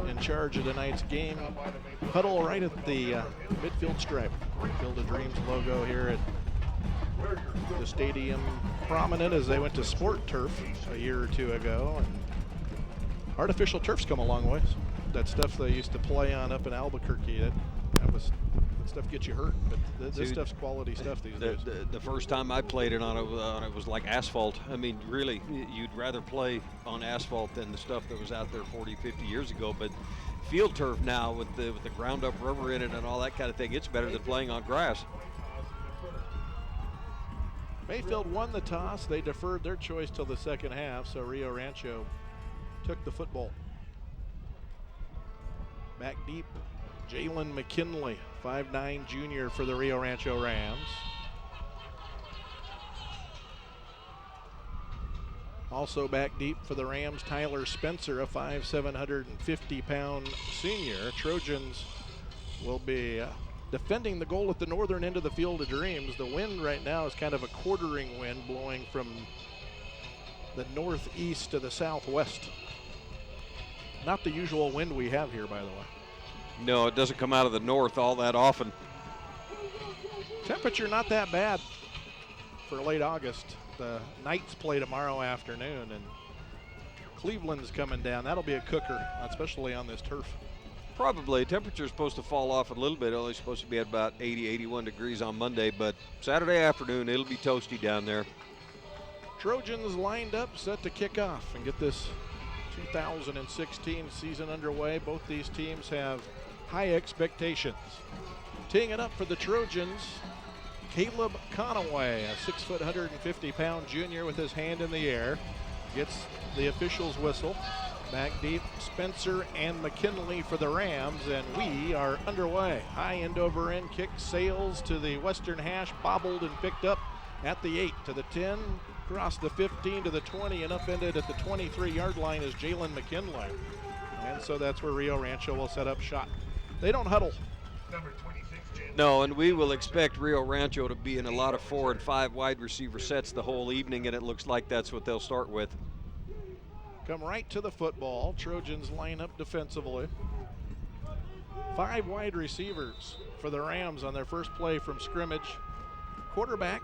in charge of tonight's game. Huddle right at the midfield stripe. Field of Dreams logo here at the stadium, prominent as they went to Sport Turf a year or two ago. And artificial turf's come a long ways. That stuff they used to play on up in Albuquerque, that stuff gets you hurt, but this stuff's quality stuff these days. The first time I played it on it was like asphalt. I mean, really, you'd rather play on asphalt than the stuff that was out there 40, 50 years ago. But field turf now with the ground up rubber in it and all that kind of thing, it's better than playing on grass. Mayfield won the toss. They deferred their choice till the second half, so Rio Rancho took the football. Back deep, Jalen McKinley, 5'9" junior for the Rio Rancho Rams. Also back deep for the Rams, Tyler Spencer, a 5'7", 150-pound senior. Trojans will be defending the goal at the northern end of the Field of Dreams. The wind right now is kind of a quartering wind blowing from the northeast to the southwest. Not the usual wind we have here, by the way. No, it doesn't come out of the north all that often. Temperature not that bad for late August. The Knights play tomorrow afternoon, and Cleveland's coming down. That'll be a cooker, especially on this turf. Probably. Temperature's supposed to fall off a little bit. Only supposed to be at about 80, 81 degrees on Monday, but Saturday afternoon, it'll be toasty down there. Trojans lined up, set to kick off and get this 2016 season underway. Both these teams have high expectations. Teeing it up for the Trojans, Caleb Conaway, a 6 foot, 150-pound junior with his hand in the air, gets the official's whistle. Back deep, Spencer and McKinley for the Rams, and we are underway. High end over end kick sails to the western hash, bobbled and picked up at the 8 to the 10, across the 15 to the 20, and upended at the 23-yard line is Jalen McKinley. And so that's where Rio Rancho will set up shot. They don't huddle. No, and we will expect Rio Rancho to be in a lot of 4 and 5 wide receiver sets the whole evening, and it looks like that's what they'll start with. Come right to the football. Trojans line up defensively. 5 wide receivers for the Rams on their first play from scrimmage. Quarterback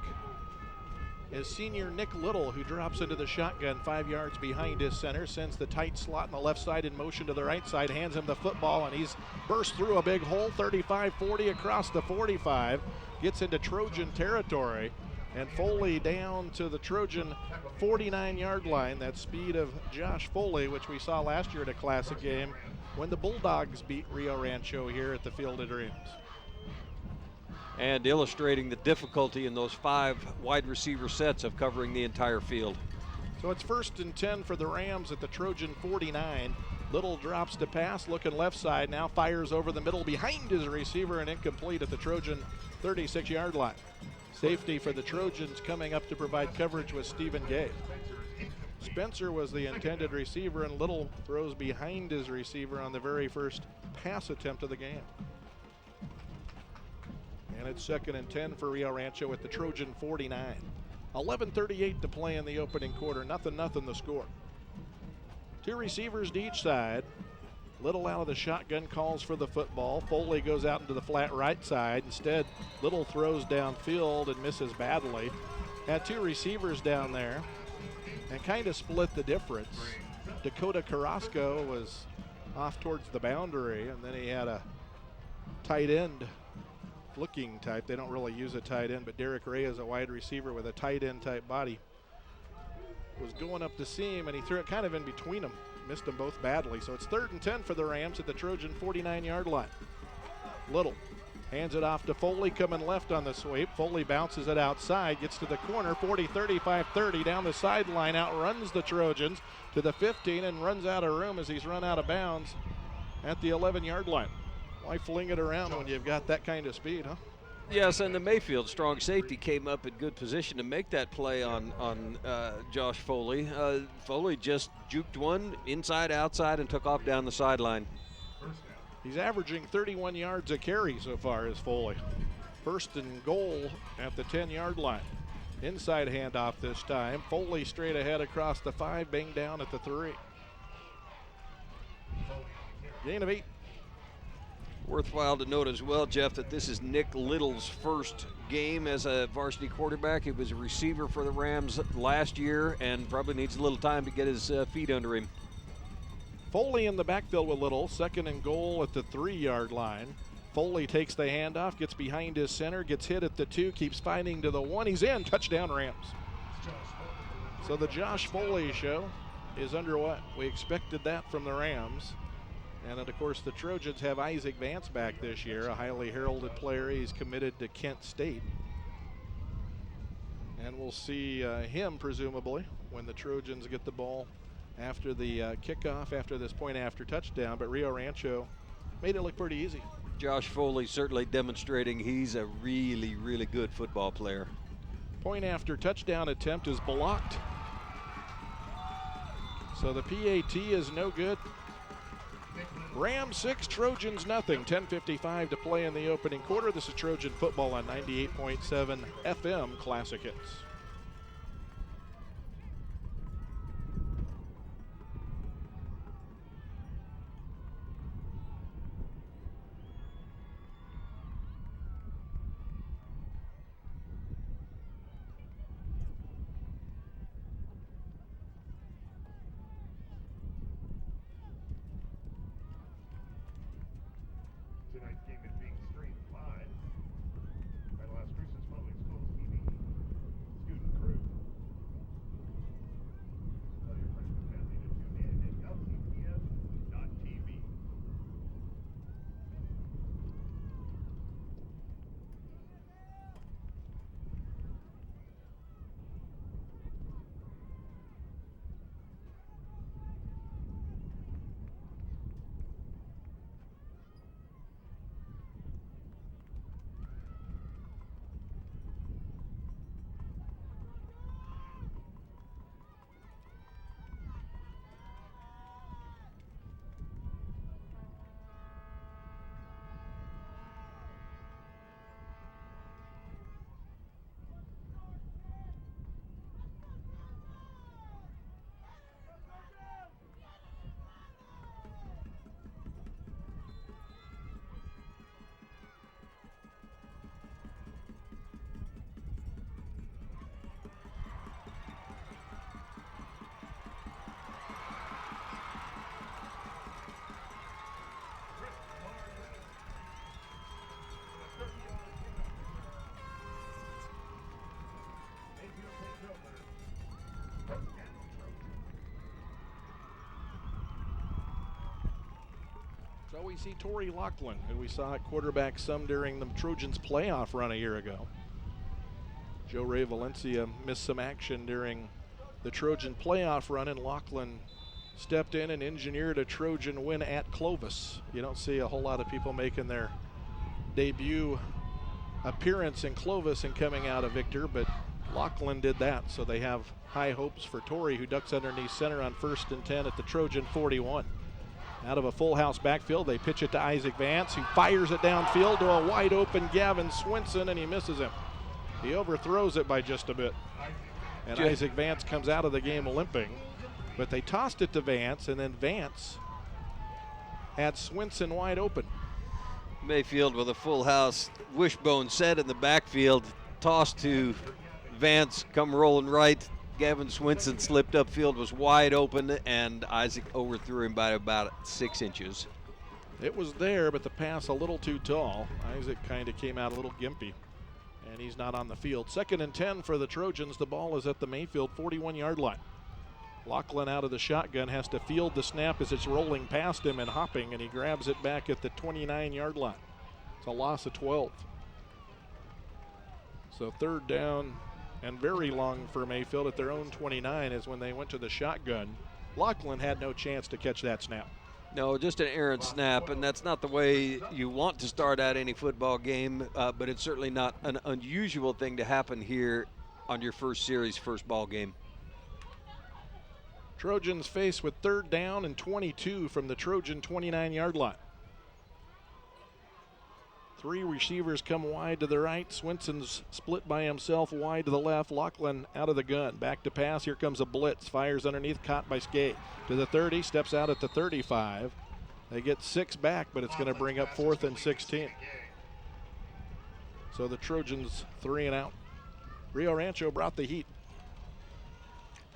is senior Nick Little, who drops into the shotgun 5 yards behind his center, sends the tight slot on the left side in motion to the right side, hands him the football, and he's burst through a big hole, 35-40 across the 45, gets into Trojan territory, and Foley down to the Trojan 49-yard line. That speed of Josh Foley, which we saw last year at a classic game when the Bulldogs beat Rio Rancho here at the Field of Dreams. And illustrating the difficulty in those 5 wide receiver sets of covering the entire field. So it's 1st and 10 for the Rams at the Trojan 49. Little drops to pass, looking left side, now fires over the middle behind his receiver and incomplete at the Trojan 36-yard line. Safety for the Trojans coming up to provide coverage with Stephen Gay. Spencer was the intended receiver, and Little throws behind his receiver on the very first pass attempt of the game. And it's 2nd and 10 for Rio Rancho at the Trojan 49. 11:38 to play in the opening quarter. Nothing the score. 2 receivers to each side. Little out of the shotgun, calls for the football. Foley goes out into the flat right side. Instead, Little throws downfield and misses badly. Had 2 receivers down there and kind of split the difference. Dakota Carrasco was off towards the boundary, and then he had a tight end looking type. They don't really use a tight end, but Derek Ray is a wide receiver with a tight end type body. Was going up the seam, and he threw it kind of in between them. Missed them both badly. So it's 3rd and 10 for the Rams at the Trojan 49-yard line. Little hands it off to Foley, coming left on the sweep. Foley bounces it outside, gets to the corner, 40, 35, 30, down the sideline, outruns the Trojans to the 15 and runs out of room as he's run out of bounds at the 11-yard line. Why fling it around when you've got that kind of speed, huh? Yes, and the Mayfield strong safety came up in good position to make that play on Josh Foley. Foley just juked one inside, outside, and took off down the sideline. He's averaging 31 yards a carry so far as Foley. 1st and goal at the 10-yard line. Inside handoff this time. Foley straight ahead across the 5, banged down at the 3. Gain of 8. Worthwhile to note as well, Jeff, that this is Nick Little's first game as a varsity quarterback. He was a receiver for the Rams last year and probably needs a little time to get his feet under him. Foley in the backfield with Little. 2nd and goal at the 3-yard line. Foley takes the handoff, gets behind his center, gets hit at the 2, keeps fighting to the 1. He's in. Touchdown Rams. So the Josh Foley show is underway. We expected that from the Rams. And then, of course, the Trojans have Isaac Vance back this year, a highly heralded player. He's committed to Kent State. And we'll see him, presumably, when the Trojans get the ball after the kickoff, after this point after touchdown. But Rio Rancho made it look pretty easy. Josh Foley certainly demonstrating he's a really, really good football player. Point after touchdown attempt is blocked. So the PAT is no good. Rams 6, Trojans nothing. 10:55 to play in the opening quarter. This is Trojan football on 98.7 FM Classic Hits. Tonight's game is being streamed live by Las Cruces Public Schools TV student crew. Tell your friends and family to tune in at lcps.tv. So we see Torrey Lachlan, who we saw at quarterback some during the Trojans playoff run a year ago. Joe Ray Valencia missed some action during the Trojan playoff run, and Lachlan stepped in and engineered a Trojan win at Clovis. You don't see a whole lot of people making their debut appearance in Clovis and coming out a victor, but Lachlan did that, so they have high hopes for Torrey, who ducks underneath center on 1st and 10 at the Trojan 41. Out of a full house backfield, they pitch it to Isaac Vance, who fires it downfield to a wide open Gavin Swinson, and he misses him. He overthrows it by just a bit. And Isaac Vance comes out of the game limping, but they tossed it to Vance, and then Vance had Swinson wide open. Mayfield with a full house wishbone set in the backfield, tossed to Vance, come rolling right. Gavin Swinson slipped upfield, was wide open, and Isaac overthrew him by about 6 inches. It was there, but the pass a little too tall. Isaac kind of came out a little gimpy, and he's not on the field. 2nd and 10 for the Trojans. The ball is at the Mayfield 41-yard line. Lachlan out of the shotgun has to field the snap as it's rolling past him and hopping, and he grabs it back at the 29-yard line. It's a loss of 12. So 3rd down and very long for Mayfield at their own 29 is when they went to the shotgun. Lachlan had no chance to catch that snap. No, just an errant snap, and that's not the way you want to start out any football game, but it's certainly not an unusual thing to happen here on your first series, first ball game. Trojans face with 3rd down and 22 from the Trojan 29-yard line. 3 receivers come wide to the right. Swinson's split by himself wide to the left. Lachlan out of the gun. Back to pass. Here comes a blitz. Fires underneath. Caught by Skate. To the 30. Steps out at the 35. They get 6 back, but it's going to bring up 4th and 16. So the Trojans 3 and out. Rio Rancho brought the heat.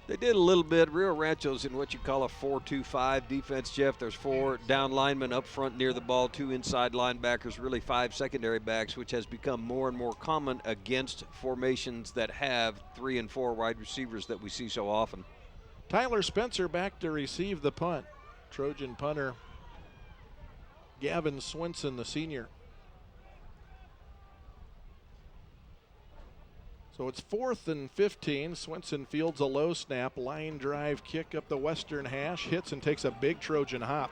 They did a little bit. Rio Rancho's in what you call a 4-2-5 defense, Jeff. There's 4 down linemen up front near the ball, 2 inside linebackers, really 5 secondary backs, which has become more and more common against formations that have 3 and 4 wide receivers that we see so often. Tyler Spencer back to receive the punt. Trojan punter Gavin Swinson, the senior. So it's 4th and 15. Swinson fields a low snap, line drive kick up the western hash, hits and takes a big Trojan hop.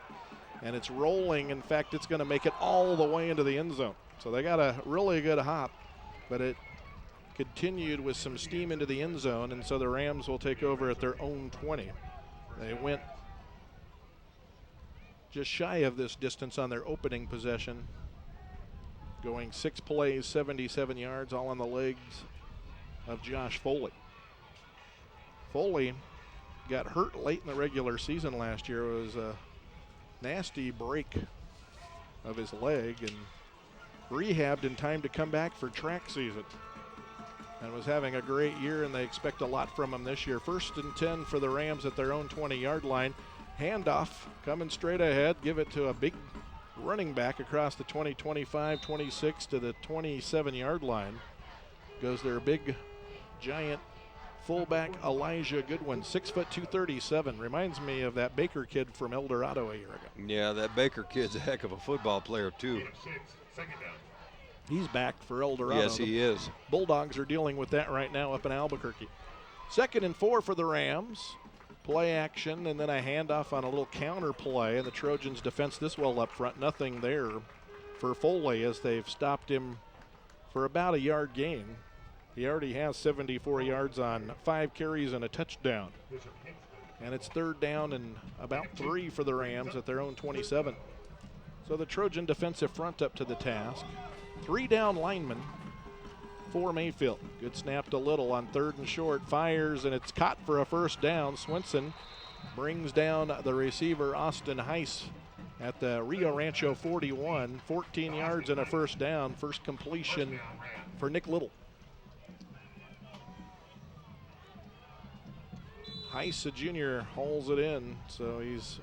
And it's rolling. In fact, it's going to make it all the way into the end zone. So they got a really good hop, but it continued with some steam into the end zone, and so the Rams will take over at their own 20. They went just shy of this distance on their opening possession, going 6 plays, 77 yards, all on the legs of Josh Foley. Foley got hurt late in the regular season last year. It was a nasty break of his leg and rehabbed in time to come back for track season, and was having a great year, and they expect a lot from him this year. 1st and 10 for the Rams at their own 20-yard line. Handoff coming straight ahead. Give it to a big running back across the 20, 25, 26 to the 27-yard line. Goes their big, giant fullback Elijah Goodwin, 6 foot 237. Reminds me of that Baker kid from El Dorado a year ago. Yeah, that Baker kid's a heck of a football player, too. He's back for El Dorado. Yes, he is. Bulldogs are dealing with that right now up in Albuquerque. 2nd and 4 for the Rams. Play action and then a handoff on a little counter play, and the Trojans defense this well up front. Nothing there for Foley as they've stopped him for about a yard gain. He already has 74 yards on 5 carries and a touchdown. And it's 3rd down and about 3 for the Rams at their own 27. So the Trojan defensive front up to the task. 3 down linemen for Mayfield. Good snap to Little on 3rd and short. Fires, and it's caught for a 1st down. Swinson brings down the receiver, Austin Heiss, at the Rio Rancho 41. 14 yards and a 1st down. First completion for Nick Little. Heiss, a junior, hauls it in. So he's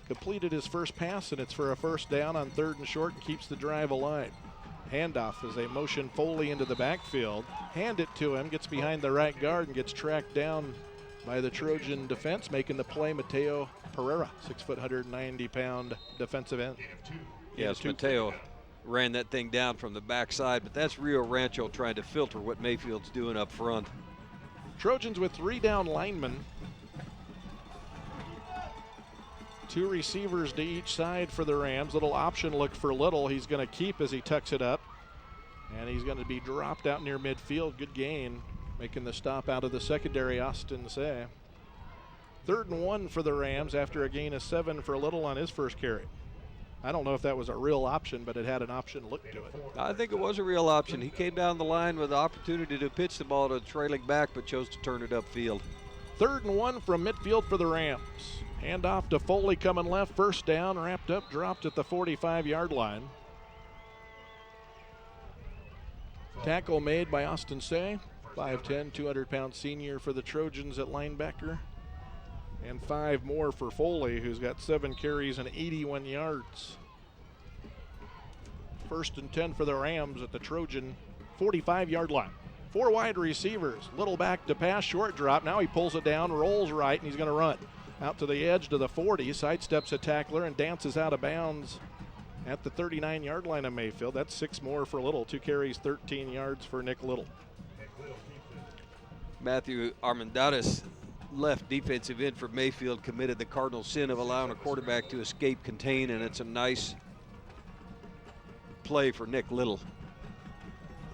completed his first pass, and it's for a 1st down on 3rd and short and keeps the drive alive. Handoff as they motion Foley into the backfield. Hand it to him, gets behind the right guard and gets tracked down by the Trojan defense, making the play Mateo Pereira, 6 foot 190-pound defensive end. Yes, Mateo ran that thing down from the backside, but that's Rio Rancho trying to filter what Mayfield's doing up front. Trojans with 3 down linemen. 2 receivers to each side for the Rams. Little option look for Little. He's going to keep as he tucks it up. And he's going to be dropped out near midfield. Good gain. Making the stop out of the secondary, Austin Say. 3rd and 1 for the Rams after a gain of 7 for Little on his first carry. I don't know if that was a real option, but it had an option look to it. I think it was a real option. He came down the line with the opportunity to pitch the ball to the trailing back, but chose to turn it upfield. 3rd and 1 from midfield for the Rams. Handoff to Foley coming left. 1st down, wrapped up, dropped at the 45-yard line. Tackle made by Austin Say, 5'10", 200-pound senior for the Trojans at linebacker. And 5 more for Foley, who's got 7 carries and 81 yards. 1st and 10 for the Rams at the Trojan 45-yard line. 4 wide receivers. Little back to pass, short drop. Now he pulls it down, rolls right, and he's going to run. Out to the edge to the 40, sidesteps a tackler and dances out of bounds at the 39-yard line of Mayfield. That's 6 more for Little. 2 carries, 13 yards for Nick Little. Matthew Armendariz, left defensive end for Mayfield, committed the cardinal sin of allowing a quarterback to escape contain, and it's a nice play for Nick Little.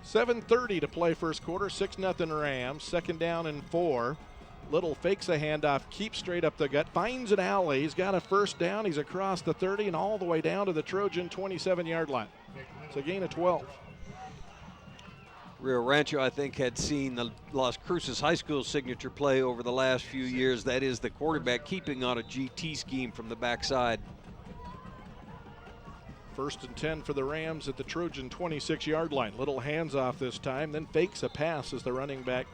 7:30 to play first quarter, 6-0 Rams. 2nd down and 4. Little fakes a handoff, keeps straight up the gut, finds an alley. He's got a 1st down. He's across the 30 and all the way down to the Trojan 27-yard line. It's a gain of 12. Rio Rancho, I think, had seen the Las Cruces High School signature play over the last few years. That is the quarterback keeping on a GT scheme from the backside. First and 10 for the Rams at the Trojan 26-yard line. Little hands off this time, then fakes a pass as the running back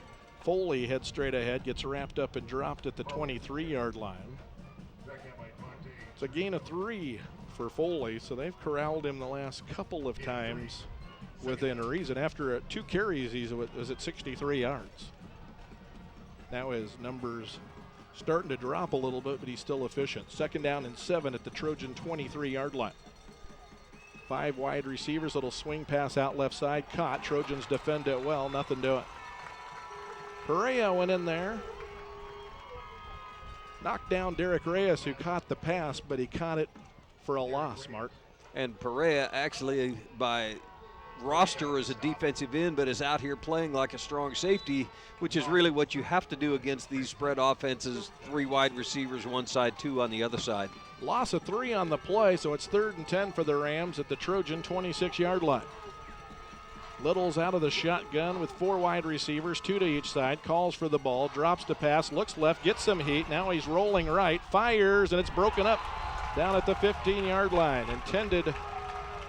Foley heads straight ahead, gets wrapped up and dropped at the 23-yard line. It's a gain of 3 for Foley, so they've corralled him the last couple of times within reason. After 2 carries, he was at 63 yards. Now his numbers starting to drop a little bit, but he's still efficient. Second down and 7 at the Trojan 23-yard line. 5 wide receivers, little swing pass out left side, caught. Trojans defend it well, nothing to it. Perea went in there, knocked down Derek Reyes, who caught the pass, but he caught it for a loss, Mark. And Perea actually by roster as a defensive end, but is out here playing like a strong safety, which is really what you have to do against these spread offenses. 3 wide receivers, one side, 2 on the other side. Loss of 3 on the play, so it's 3rd and 10 for the Rams at the Trojan 26-yard line. Little's out of the shotgun with 4 wide receivers, 2 to each side, calls for the ball, drops to pass, looks left, gets some heat. Now he's rolling right, fires, and it's broken up down at the 15-yard line. Intended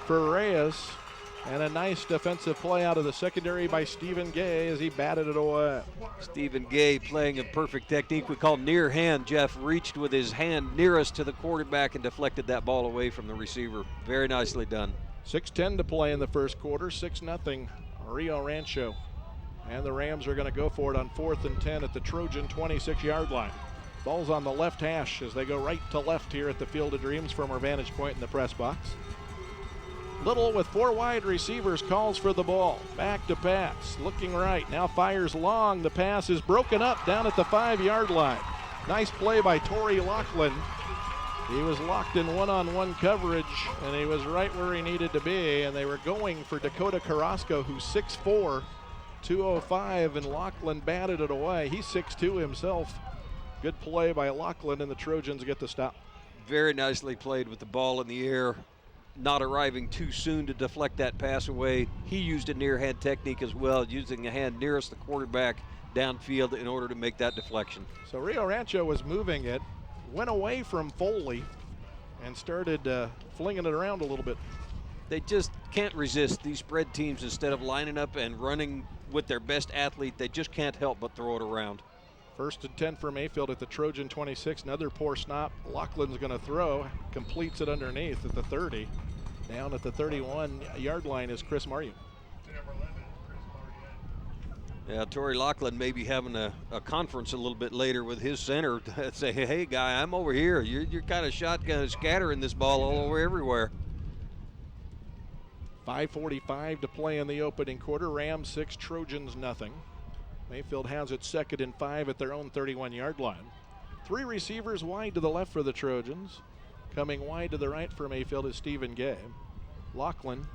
for Reyes, and a nice defensive play out of the secondary by Stephen Gay as he batted it away. Stephen Gay playing a perfect technique we call near hand. Jeff reached with his hand nearest to the quarterback and deflected that ball away from the receiver. Very nicely done. 6:10 to play in the first quarter, 6-0 Rio Rancho. And the Rams are going to go for it on 4th and 10 at the Trojan 26-yard line. Ball's on the left hash as they go right to left here at the Field of Dreams from our vantage point in the press box. Little with 4 wide receivers calls for the ball. Back to pass, looking right, now fires long. The pass is broken up down at the 5-yard line. Nice play by Torrey Lachlan. He was locked in one-on-one coverage, and he was right where he needed to be, and they were going for Dakota Carrasco, who's 6'4", 205, and Lachlan batted it away. He's 6'2 himself. Good play by Lachlan, and the Trojans get the stop. Very nicely played with the ball in the air, not arriving too soon to deflect that pass away. He used a near hand technique as well, using a hand nearest the quarterback downfield in order to make that deflection. So Rio Rancho was moving it, went away from Foley, and started flinging it around a little bit. They just can't resist these spread teams. Instead of lining up and running with their best athlete, they just can't help but throw it around. 1st and 10 for Mayfield at the Trojan 26. Another poor snap. Lachlan's going to throw, completes it underneath at the 30. Down at the 31-yard line is Chris Marune. Yeah, Torrey Lachlan may be having a conference a little bit later with his center to say, hey, guy, I'm over here. You're kind of shotgun scattering this ball all over everywhere. 5:45 to play in the opening quarter. Rams 6, Trojans nothing. Mayfield has it 2nd and 5 at their own 31-yard line. 3 receivers wide to the left for the Trojans. Coming wide to the right for Mayfield is Stephen Gay. Lachlan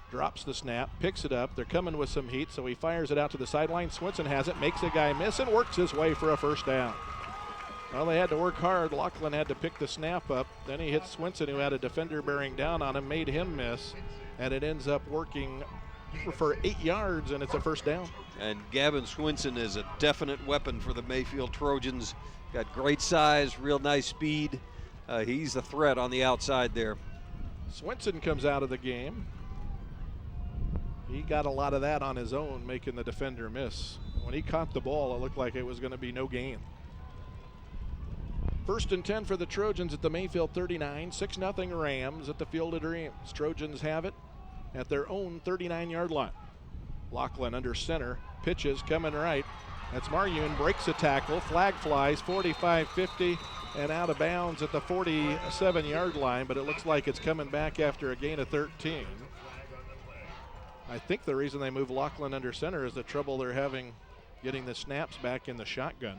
drops the snap, picks it up. They're coming with some heat, so he fires it out to the sideline. Swinson has it, makes a guy miss, and works his way for a first down. Well, they had to work hard. Lachlan had to pick the snap up. Then he hits Swinson, who had a defender bearing down on him, made him miss, and it ends up working for 8 yards, and it's a first down. And Gavin Swinson is a definite weapon for the Mayfield Trojans. Got great size, real nice speed. He's a threat on the outside there. Swinson comes out of the game. He got a lot of that on his own, making the defender miss. When he caught the ball, it looked like it was going to be no gain. 1st and 10 for the Trojans at the Mayfield 39. 6-0 Rams at the Field of Dreams. Trojans have it at their own 39-yard line. Lachlan under center, pitches, coming right. That's Marune, breaks a tackle, flag flies, 45-50, and out of bounds at the 47-yard line, but it looks like it's coming back after a gain of 13. I think the reason they move Lachlan under center is the trouble they're having getting the snaps back in the shotgun.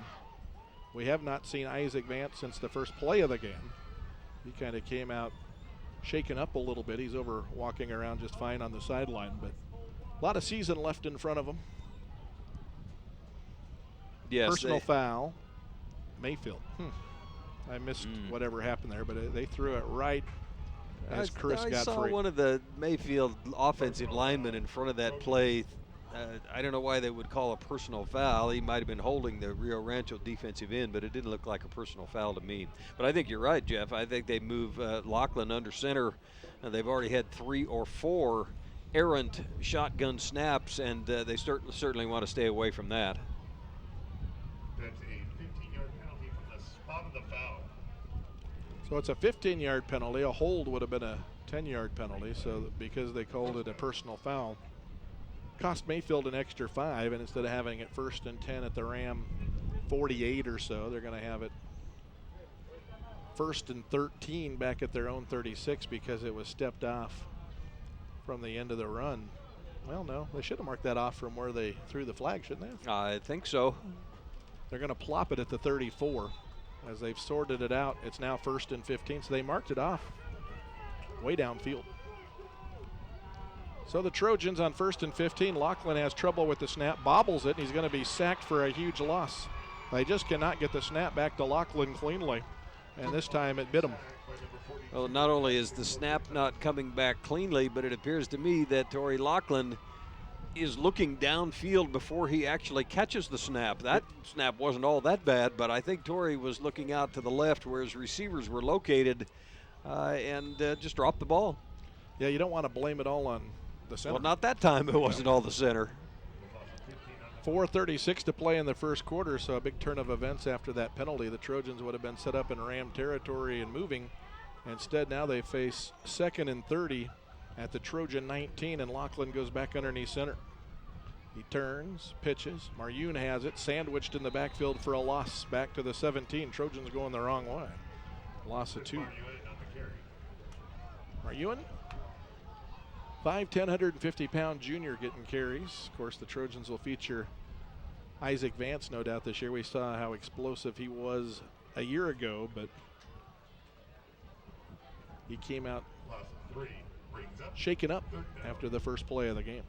We have not seen Isaac Vance since the first play of the game. He kind of came out shaken up a little bit. He's over walking around just fine on the sideline, but a lot of season left in front of him. Yes, Personal foul, Mayfield. I missed whatever happened there, but they threw it right as Chris got free. I saw one of the Mayfield offensive linemen in front of that play I don't know why they would call a personal foul. He might have been holding the Rio Rancho defensive end, but it didn't look like a personal foul to me. But I think you're right, Jeff. I think they move Lachlan under center. They've already had 3 or 4 errant shotgun snaps, and they certainly want to stay away from that. That's a 15-yard penalty from the spot of the foul. So it's a 15-yard penalty. A hold would have been a 10-yard penalty, so because they called it a personal foul. Cost Mayfield an extra 5, and instead of having it 1st and 10 at the Ram 48 or so, they're going to have it 1st and 13 back at their own 36 because it was stepped off from the end of the run. Well, no, they should have marked that off from where they threw the flag, shouldn't they? I think so. They're going to plop it at the 34. As they've sorted it out, it's now 1st and 15, so they marked it off way downfield. So the Trojans on 1st and 15. Lachlan has trouble with the snap, bobbles it, and he's going to be sacked for a huge loss. They just cannot get the snap back to Lachlan cleanly, and this time it bit him. Well, not only is the snap not coming back cleanly, but it appears to me that Torrey Lachlan is looking downfield before he actually catches the snap. That snap wasn't all that bad, but I think Torrey was looking out to the left where his receivers were located and just dropped the ball. Yeah, you don't want to blame it all on the center. Well, not that time. It wasn't all the center. 4:36 to play in the first quarter, so a big turn of events after that penalty. The Trojans would have been set up in Ram territory and moving. Instead, now they face 2nd and 30 at the Trojan 19, and Lachlan goes back underneath center. He turns, pitches. Marune has it, sandwiched in the backfield for a loss back to the 17. Trojans going the wrong way. Loss of 2. Marune, 5'10", 150-pound junior getting carries. Of course, the Trojans will feature Isaac Vance, no doubt, this year. We saw how explosive he was a year ago, but he came out shaken up after the first play of the game.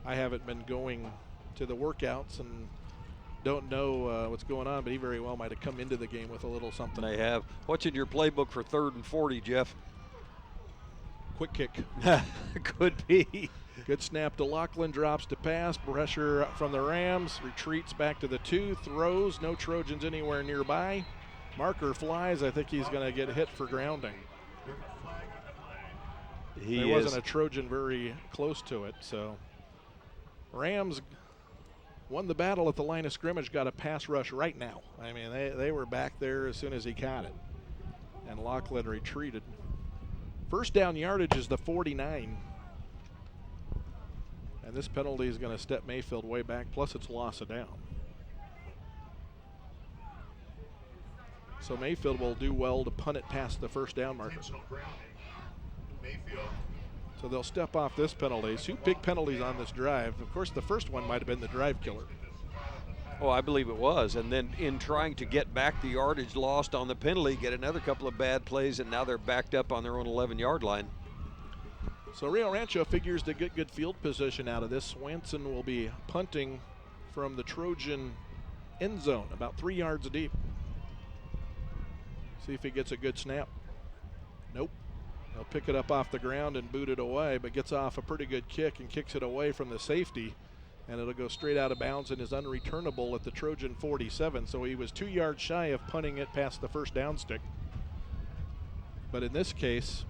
I haven't been going to the workouts and don't know what's going on, but he very well might have come into the game with a little something. They have. What's in your playbook for 3rd and 40, Jeff? Quick kick. Could be. Good snap to Lachlan, drops to pass, pressure from the Rams, retreats back to the 2, throws, no Trojans anywhere nearby. Marker flies, I think he's going to get hit for grounding. There wasn't a Trojan very close to it, so Rams won the battle at the line of scrimmage, got a pass rush right now. I mean, they were back there as soon as he caught it, and Lachlan retreated. First down yardage is the 49. And this penalty is going to step Mayfield way back, plus it's loss of down. So Mayfield will do well to punt it past the first down marker. So they'll step off this penalty. 2 big penalties on this drive. Of course, the first one might have been the drive killer. Oh, I believe it was. And then in trying to get back the yardage lost on the penalty, get another couple of bad plays, and now they're backed up on their own 11-yard line. So Rio Rancho figures to get good field position out of this. Swanson will be punting from the Trojan end zone, about 3 yards deep. See if he gets a good snap. Nope. He'll pick it up off the ground and boot it away, but gets off a pretty good kick and kicks it away from the safety. And it'll go straight out of bounds and is unreturnable at the Trojan 47. So he was 2 yards shy of punting it past the first down stick. But in this case,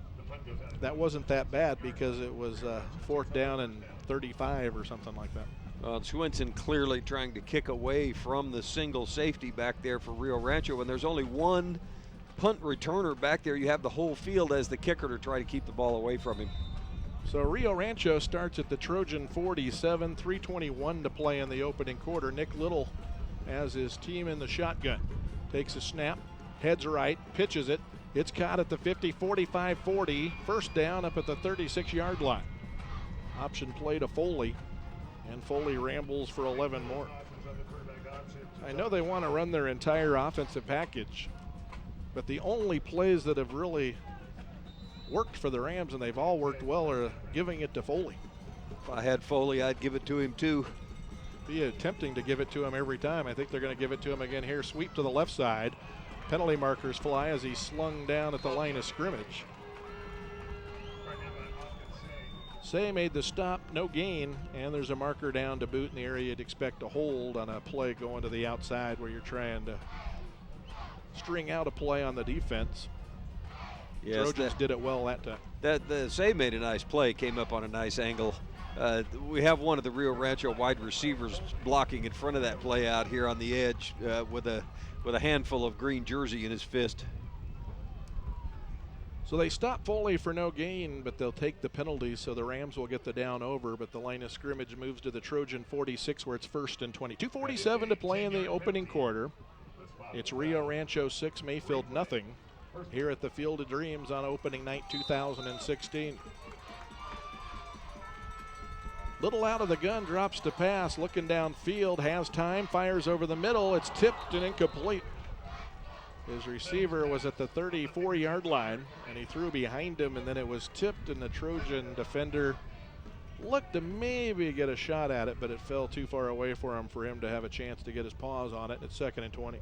that wasn't that bad because it was 4th down and 35 or something like that. Well, Swinson clearly trying to kick away from the single safety back there for Rio Rancho. When there's only one punt returner back there, you have the whole field as the kicker to try to keep the ball away from him. So Rio Rancho starts at the Trojan 47, 3:21 to play in the opening quarter. Nick Little has his team in the shotgun. Takes a snap, heads right, pitches it. It's caught at the 50, 45, 40. First down up at the 36-yard line. Option play to Foley, and Foley rambles for 11 more. I know they want to run their entire offensive package, but the only plays that have really worked for the Rams, and they've all worked well, are giving it to Foley. If I had Foley, I'd give it to him too. Be attempting to give it to him every time. I think they're going to give it to him again here. Sweep to the left side. Penalty markers fly as he's slung down at the line of scrimmage. Say made the stop, no gain, and there's a marker down to boot in the area you'd expect to hold on a play going to the outside where you're trying to string out a play on the defense. Yes, Trojans did it well that time. The Say made a nice play, came up on a nice angle. We have one of the Rio Rancho wide receivers blocking in front of that play out here on the edge with a handful of green jersey in his fist. So they stop Foley for no gain, but they'll take the penalty, so the Rams will get the down over, but the line of scrimmage moves to the Trojan 46 where it's 1st and 20. 2:47 to play in the opening quarter. It's Rio Rancho 6, Mayfield nothing here at the Field of Dreams on opening night 2016. Little out of the gun, drops to pass, looking downfield, has time, fires over the middle, it's tipped and incomplete. His receiver was at the 34-yard line, and he threw behind him, and then it was tipped, and the Trojan defender looked to maybe get a shot at it, but it fell too far away for him to have a chance to get his paws on it. It's 2nd and 20.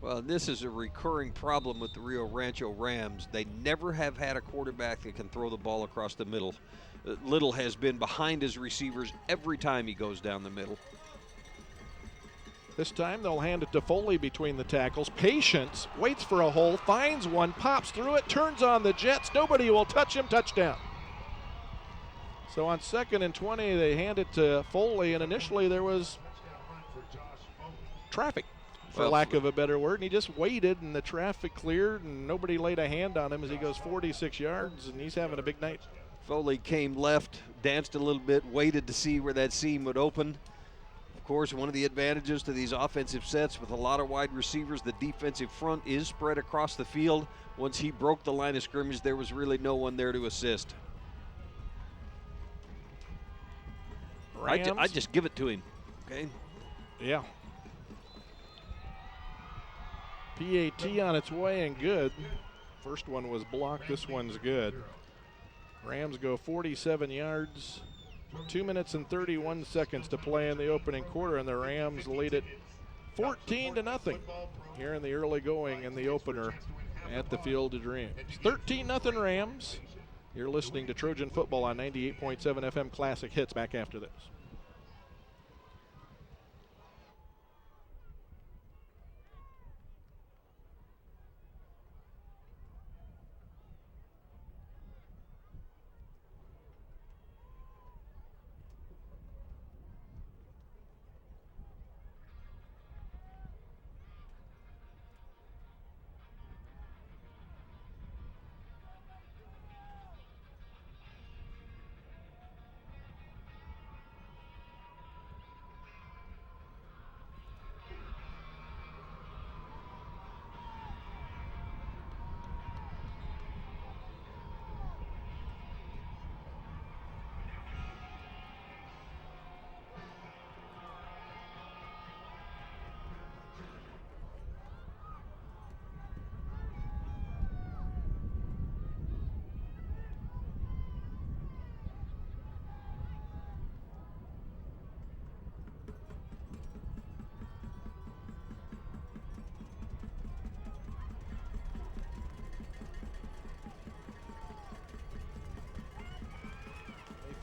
Well, this is a recurring problem with the Rio Rancho Rams. They never have had a quarterback that can throw the ball across the middle. Little has been behind his receivers every time he goes down the middle. This time they'll hand it to Foley between the tackles. Patience, waits for a hole, finds one, pops through it, turns on the Jets. Nobody will touch him, touchdown. So on 2nd and 20, they hand it to Foley, and initially there was traffic, for lack of a better word, and he just waited, and the traffic cleared, and nobody laid a hand on him as he goes 46 yards, and he's having a big night. Foley came left, danced a little bit, waited to see where that seam would open. Of course, one of the advantages to these offensive sets with a lot of wide receivers, the defensive front is spread across the field. Once he broke the line of scrimmage, there was really no one there to assist. I just give it to him, okay? Yeah. PAT on its way and good. First one was blocked, this one's good. Rams go 47 yards. 2 minutes and 31 seconds to play in the opening quarter, and the Rams lead it 14-0 here in the early going in the opener at the Field of Dreams. 13-0 Rams. You're listening to Trojan Football on 98.7 FM Classic Hits. Back after this.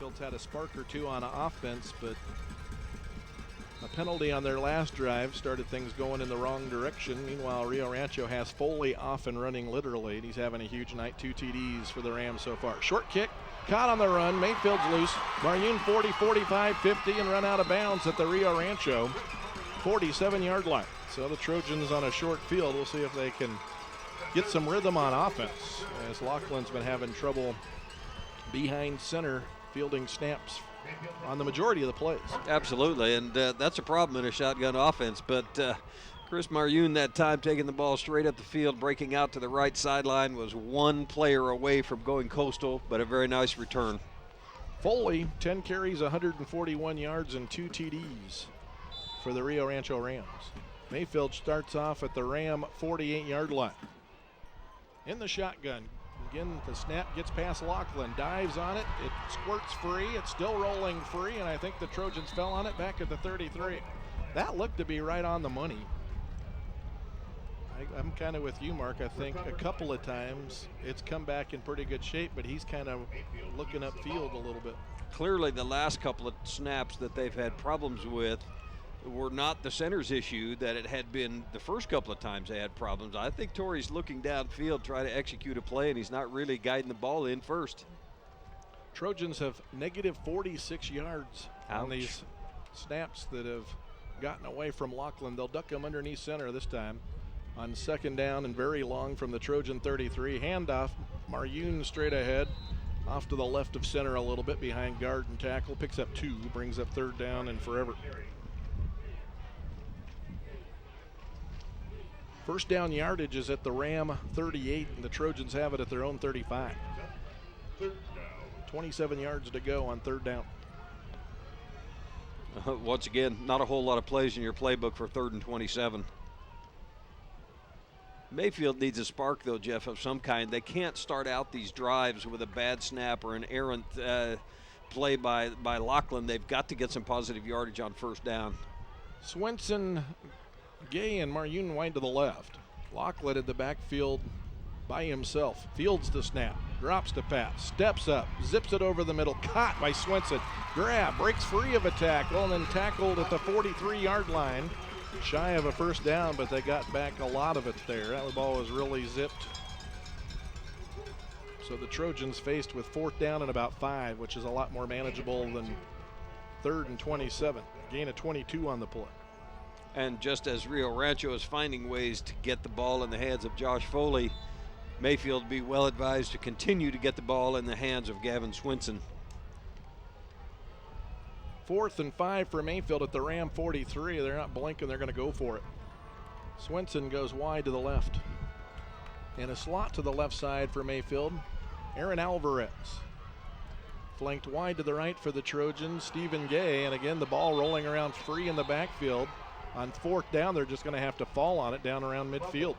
Mayfield's had a spark or two on offense, but a penalty on their last drive started things going in the wrong direction. Meanwhile, Rio Rancho has Foley off and running literally, and he's having a huge night. 2 TDs for the Rams so far. Short kick, caught on the run. Mayfield's loose. Marune 40, 45, 50, and run out of bounds at the Rio Rancho 47-yard line. So the Trojans on a short field. We'll see if they can get some rhythm on offense, as Laughlin's been having trouble behind center fielding snaps on the majority of the plays. Absolutely, and that's a problem in a shotgun offense, but Chris Marune that time taking the ball straight up the field, breaking out to the right sideline, was one player away from going coastal, but a very nice return. Foley, 10 carries, 141 yards, and 2 TDs for the Rio Rancho Rams. Mayfield starts off at the Ram 48-yard line. In the shotgun. Again, the snap gets past Laughlin, dives on it, it squirts free, it's still rolling free, and I think the Trojans fell on it back at the 33. That looked to be right on the money. I'm kind of with you, Mark. I think a couple of times it's come back in pretty good shape, but he's kind of looking upfield a little bit. Clearly, the last couple of snaps that they've had problems with were not the center's issue that it had been the first couple of times they had problems. I think Torrey's looking downfield, trying to execute a play, and he's not really guiding the ball in first. Trojans have negative 46 yards Ouch. on these snaps that have gotten away from Lachlan. They'll duck him underneath center this time on second down and very long from the Trojan 33. Handoff, Maryoun straight ahead, off to the left of center a little bit behind guard and tackle. Picks up 2, brings up third down and forever. First down yardage is at the Ram 38, and the Trojans have it at their own 35. 27 yards to go on third down. Once again, not a whole lot of plays in your playbook for 3rd and 27. Mayfield needs a spark, though, Jeff, of some kind. They can't start out these drives with a bad snap or an errant play by Lachlan. They've got to get some positive yardage on first down. Swenson, Gay, and Maryoun wide to the left. Lachlan in the backfield by himself. Fields the snap, drops to pass, steps up, zips it over the middle, caught by Swenson. Grab, breaks free of a tackle, and then tackled at the 43-yard line. Shy of a first down, but they got back a lot of it there. That ball was really zipped. So the Trojans faced with 4th down and about 5, which is a lot more manageable than 3rd and 27. Gain of 22 on the play. And just as Rio Rancho is finding ways to get the ball in the hands of Josh Foley, Mayfield be well advised to continue to get the ball in the hands of Gavin Swenson. 4th and 5 for Mayfield at the Ram 43. They're not blinking, they're going to go for it. Swenson goes wide to the left. In a slot to the left side for Mayfield, Aaron Alvarez. Flanked wide to the right for the Trojans, Stephen Gay, and again the ball rolling around free in the backfield. On 4th down, they're just going to have to fall on it down around midfield.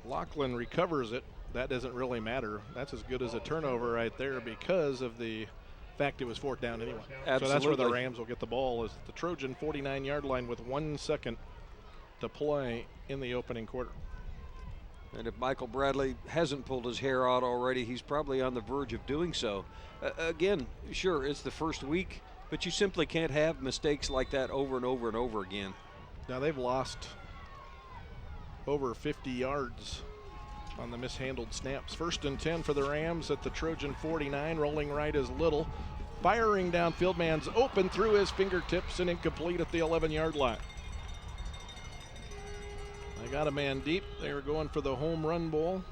Lachlan recovers it. That doesn't really matter. That's as good as a turnover right there because of the fact it was 4th down anyway. Absolutely. So that's where the Rams will get the ball, is the Trojan 49-yard line with 1 second to play in the opening quarter. And if Michael Bradley hasn't pulled his hair out already, he's probably on the verge of doing so. Again, sure, it's the first week, but you simply can't have mistakes like that over and over and over again. Now they've lost over 50 yards on the mishandled snaps. 1st and 10 for the Rams at the Trojan 49. Rolling right is Little. Firing downfield, man's open through his fingertips and incomplete at the 11-yard line. They got a man deep. They were going for the home run ball.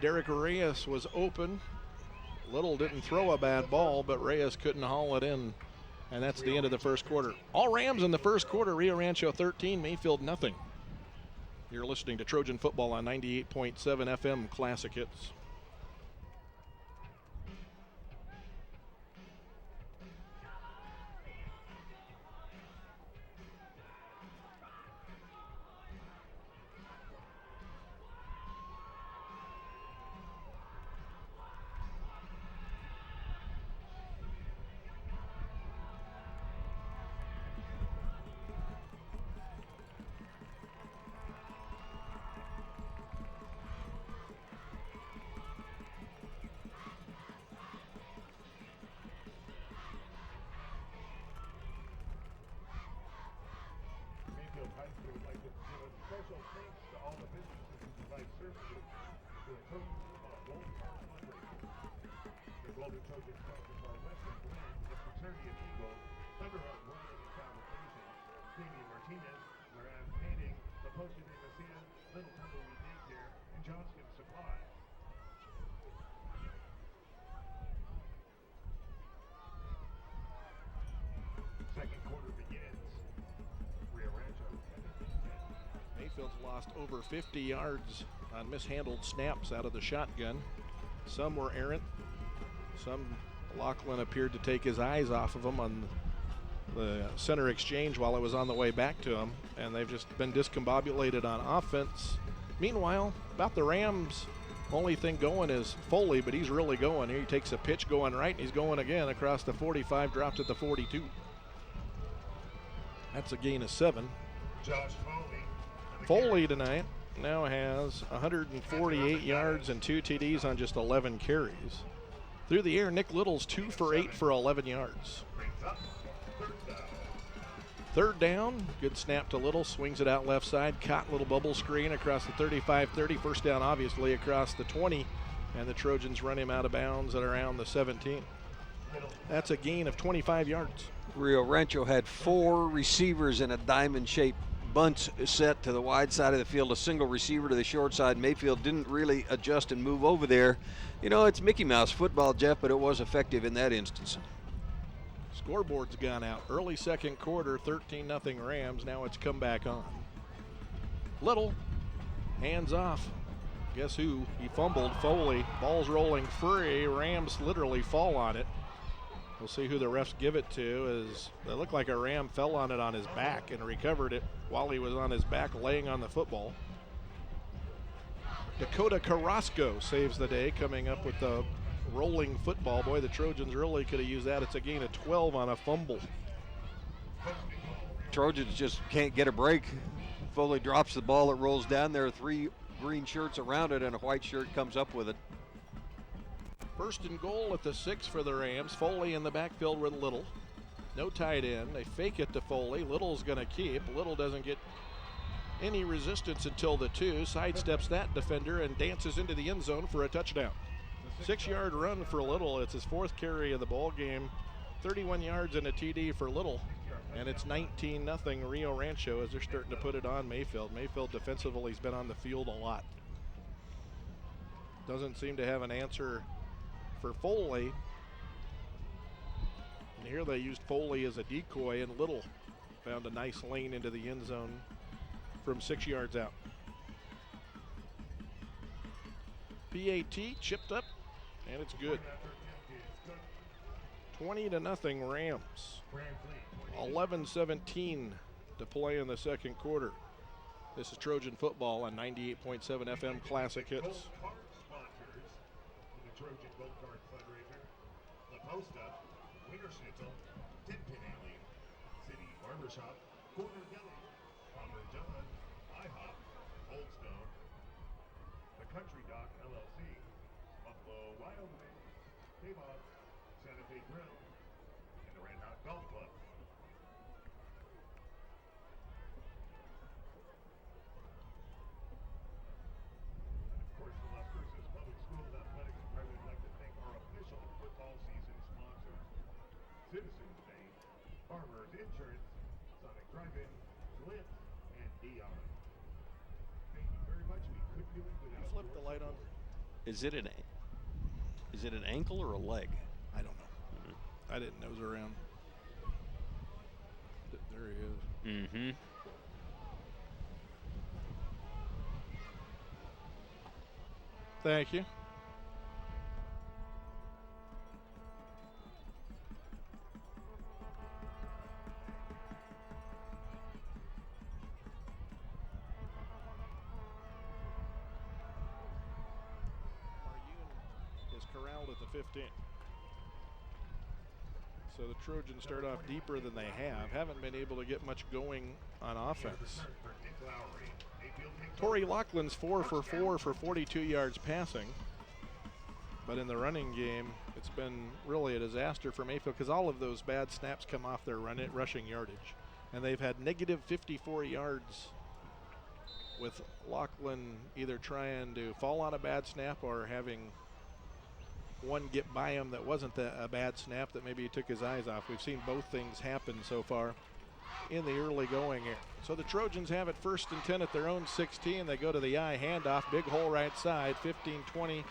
Derek Reyes was open. Little didn't throw a bad ball, but Reyes couldn't haul it in. And that's the end of the first quarter. All Rams in the first quarter. Rio Rancho 13, Mayfield nothing. You're listening to Trojan Football on 98.7 FM Classic Hits. Mayfield's lost over 50 yards on mishandled snaps out of the shotgun. Some were errant. Some Lachlan appeared to take his eyes off of them on the center exchange while it was on the way back to him, and they've just been discombobulated on offense. Meanwhile, about the Rams, only thing going is Foley, but he's really going. Here he takes a pitch going right, and he's going again across the 45, dropped at the 42. That's a gain of 7. Josh Foley. Foley tonight now has 148 yards and 2 TDs on just 11 carries. Through the air, Nick Little's 2 for 8 for 11 yards. Brings up 3rd down. 3rd down, good snap to Little, swings it out left side, caught little bubble screen across the 35-30, first down obviously across the 20, and the Trojans run him out of bounds at around the 17. That's a gain of 25 yards. Rio Rancho had 4 receivers in a diamond-shaped bunch set to the wide side of the field, a single receiver to the short side. Mayfield didn't really adjust and move over there. You know, it's Mickey Mouse football, Jeff, but it was effective in that instance. Scoreboard's gone out. Early second quarter, 13-0 Rams. Now it's come back on. Little, hands off. Guess who? He fumbled. Foley. Ball's rolling free. Rams literally fall on it. We'll see who the refs give it to, as it looked like a Ram fell on it on his back and recovered it while he was on his back laying on the football. Dakota Carrasco saves the day, coming up with the rolling football. Boy, the Trojans really could have used that. It's a gain of 12 on a fumble. Trojans just can't get a break. Foley drops the ball, it rolls down there, 3 green shirts around it, and a white shirt comes up with it. 1st and goal at the 6 for the Rams. Foley in the backfield with Little. No tight end. They fake it to Foley. Little's going to keep. Little doesn't get any resistance until the 2. Sidesteps that defender and dances into the end zone for a touchdown. 6-yard run for Little. It's his 4th carry of the ball game. 31 yards and a TD for Little. And it's 19-0 Rio Rancho as they're starting to put it on Mayfield. Mayfield defensively has been on the field a lot. Doesn't seem to have an answer for Foley. And here they used Foley as a decoy, and Little found a nice lane into the end zone from 6 yards out. PAT chipped up, and it's good. 20-0 Rams. 11-17 to play in the second quarter. This is Trojan football on 98.7 FM Classic Hits. Trojan Gold Card Fundraiser, La Posta, Wiener Schnitzel, Tin Pin Alley, City Barbershop, Corner Deli, Palmer John, IHOP, Old Stone, The Country Dock LLC, Buffalo Wild Wings, K-Bob, Santa Fe Grill, and the Red Hot Golf Club. Of course, the Las Cruces Public Schools Athletics Department would like to thank our official football season sponsors: Citizens Bank, Farmers Insurance, Sonic Drive-In, Glint, and Dion. Thank you very much. We couldn't do it without Flip the light on. Is it an ankle or a leg? I don't know. I didn't nose around. There he is. Mm-hmm. Thank you. Marune is corralled at the 15. So the Trojans start off deeper than they have. Haven't been able to get much going on offense. Torrey Laughlin's 4 for 4 for 42 yards passing. But in the running game, it's been really a disaster for Mayfield because all of those bad snaps come off their rushing yardage. And they've had negative 54 yards with Laughlin either trying to fall on a bad snap or having one get by him that wasn't a bad snap that maybe he took his eyes off. We've seen both things happen so far in the early going here. So the Trojans have it 1st and 10 at their own 16. They go to the I handoff, big hole right side, 15-20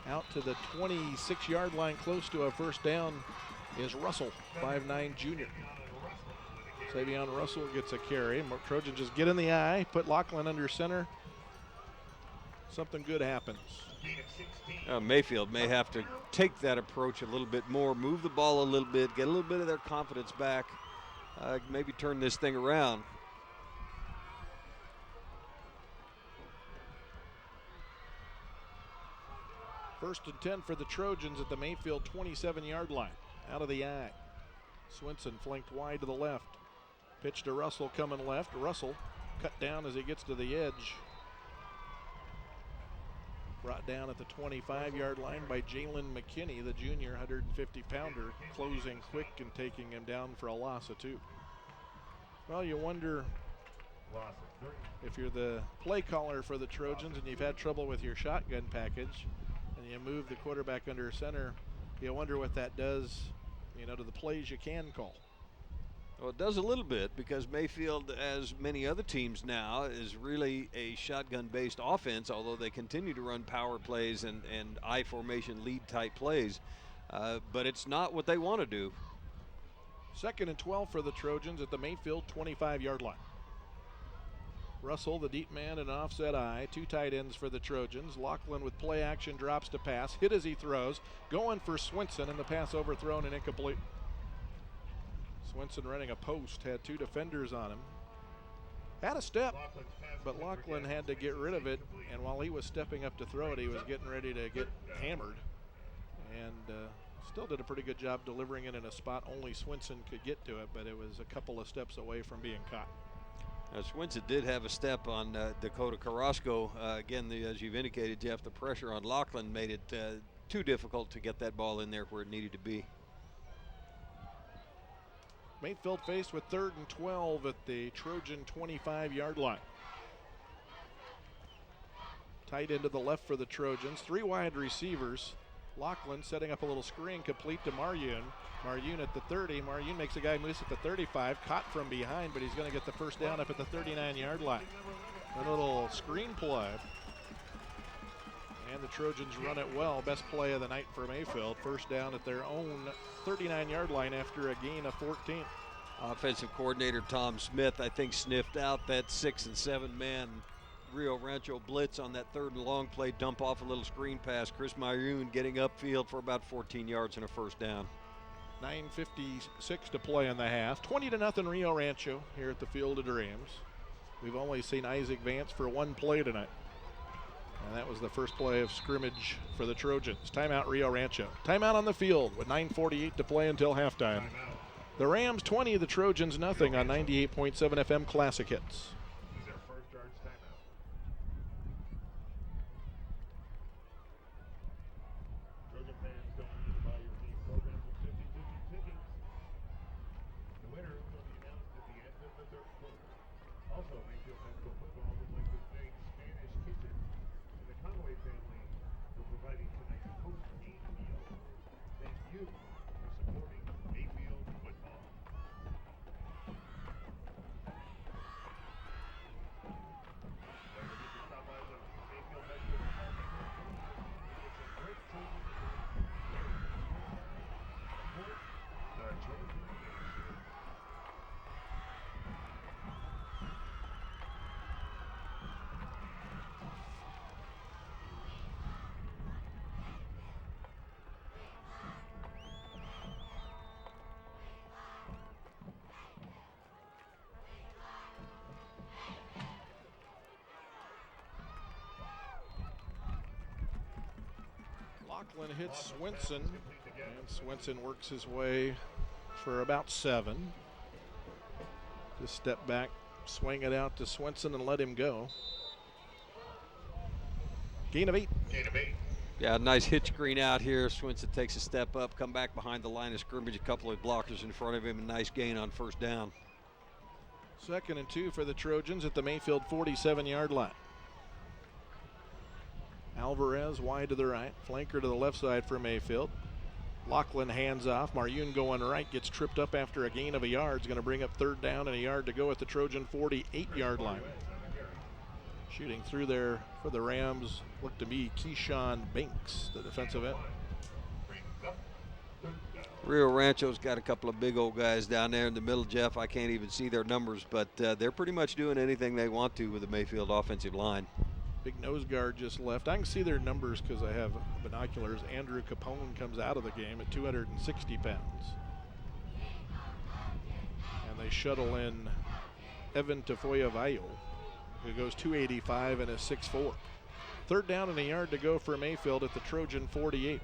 out to the 26-yard line, close to a first down is Russell, 5'9" junior. Savion Russell gets a carry. Trojans just get in the eye, put Laughlin under center. Something good happens. Mayfield may have to take that approach a little bit more, move the ball a little bit, get a little bit of their confidence back, maybe turn this thing around. First and 10 for the Trojans at the Mayfield 27-yard line. Out of the eye. Swinson flanked wide to the left. Pitch to Russell coming left. Russell cut down as he gets to the edge. Brought down at the 25-yard line by Jalen McKinney, the junior 150-pounder, closing quick and taking him down for a loss of 2. Well, you wonder if you're the play caller for the Trojans and you've had trouble with your shotgun package and you move the quarterback under center, you wonder what that does, to the plays you can call. Well, it does a little bit because Mayfield, as many other teams now, is really a shotgun-based offense, although they continue to run power plays and I formation lead type plays. But it's not what they want to do. 2nd and 12 for the Trojans at the Mayfield 25-yard line. Russell, the deep man, and an offset eye. 2 tight ends for the Trojans. Lachlan with play action drops to pass. Hit as he throws. Going for Swinson, and the pass overthrown and incomplete. Swinson running a post, had 2 defenders on him. Had a step, but Lachlan had to get rid of it, and while he was stepping up to throw it, he was getting ready to get hammered. And still did a pretty good job delivering it in a spot only Swinson could get to it, but it was a couple of steps away from being caught. Swinson did have a step on Dakota Carrasco. Again, as you've indicated, Jeff, the pressure on Lachlan made it too difficult to get that ball in there where it needed to be. Mayfield faced with 3rd and 12 at the Trojan 25-yard line. Tight end to the left for the Trojans. 3 wide receivers. Lachlan setting up a little screen complete to Maryoun. Maryoun at the 30. Maryoun makes a guy miss at the 35. Caught from behind, but he's going to get the first down up at the 39-yard line. A little screen play. And the Trojans run it well. Best play of the night for Mayfield. First down at their own 39-yard line after a gain of 14. Offensive coordinator Tom Smith, I think, sniffed out that 6 and 7 man Rio Rancho blitz on that 3rd and long play, dump off a little screen pass. Chris Maryoun getting upfield for about 14 yards and a first down. 9:56 to play in the half. 20-0 Rio Rancho here at the Field of Dreams. We've only seen Isaac Vance for 1 play tonight. And that was the first play of scrimmage for the Trojans. Timeout Rio Rancho. Timeout on the field with 9:48 to play until halftime. The Rams 20, the Trojans nothing on 98.7 FM Classic Hits. Lachlan hits Swinson, and Swinson works his way for about 7. Just step back, swing it out to Swinson and let him go. Gain of 8. Yeah, nice hitch screen out here. Swinson takes a step up, come back behind the line of scrimmage, a couple of blockers in front of him, a nice gain on first down. 2nd and 2 for the Trojans at the Mayfield 47-yard line. Alvarez wide to the right, flanker to the left side for Mayfield. Lachlan hands off. Maryoun going right, gets tripped up after a gain of a yard. Is going to bring up 3rd down and a yard to go at the Trojan 48-yard line. Shooting through there for the Rams, looked to me, Keyshawn Banks, the defensive end. Rio Rancho's got a couple of big old guys down there in the middle, Jeff. I can't even see their numbers, but they're pretty much doing anything they want to with the Mayfield offensive line. Big nose guard just left. I can see their numbers because I have binoculars. Andrew Capone comes out of the game at 260 pounds. And they shuttle in Evan Tafoya-Vayo, who goes 285 and is 6'4". 3rd down and a yard to go for Mayfield at the Trojan 48.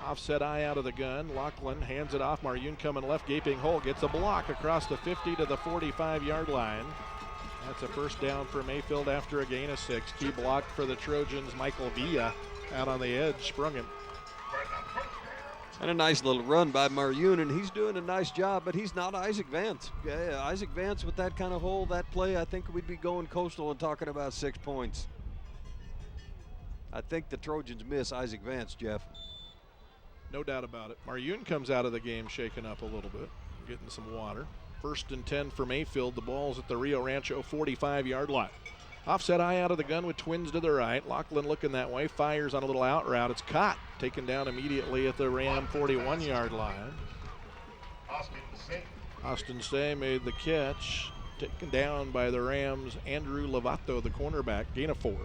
Offset eye out of the gun. Lachlan hands it off. Maryun coming left, gaping hole. Gets a block across the 50 to the 45-yard line. That's a first down for Mayfield after a gain of 6. Key block for the Trojans. Michael Villa out on the edge, sprung him. And a nice little run by Maryun, and he's doing a nice job, but he's not Isaac Vance. Yeah, Isaac Vance with that kind of hole, that play, I think we'd be going coastal and talking about 6 points. I think the Trojans miss Isaac Vance, Jeff. No doubt about it. Maryun comes out of the game shaken up a little bit, getting some water. 1st and 10 for Mayfield. The ball's at the Rio Rancho 45-yard line. Offset eye out of the gun with twins to the right. Lachlan looking that way, fires on a little out route. It's caught, taken down immediately at the Ram 41-yard line. Austin Say made the catch, taken down by the Rams' Andrew Lovato, the cornerback, gain of 4.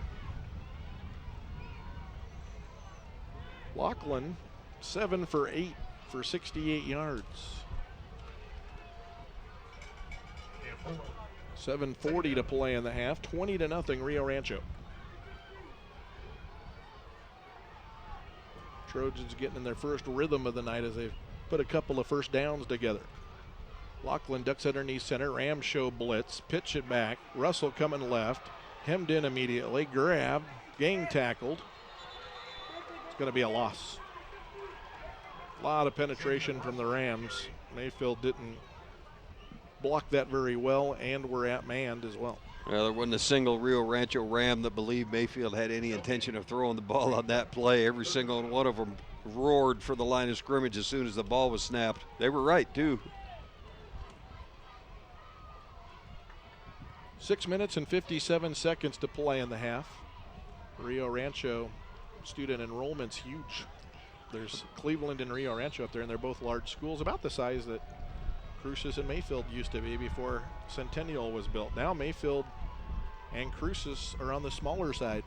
Lachlan 7 for 8 for 68 yards. 7:40 to play in the half. 20-0 Rio Rancho. Trojans getting in their first rhythm of the night as they've put a couple of first downs together. Lachlan ducks underneath center. Rams show blitz. Pitch it back. Russell coming left. Hemmed in immediately. Grabbed. Gang tackled. It's going to be a loss. A lot of penetration from the Rams. Mayfield didn't block that very well, and were outmanned as well. Well, there wasn't a single Rio Rancho Ram that believed Mayfield had any intention of throwing the ball on that play. Every single one of them roared for the line of scrimmage as soon as the ball was snapped. They were right, too. 6 minutes and 57 seconds to play in the half. Rio Rancho student enrollment's huge. There's Cleveland and Rio Rancho up there, and they're both large schools, about the size that Cruces and Mayfield used to be before Centennial was built. Now Mayfield and Cruces are on the smaller side.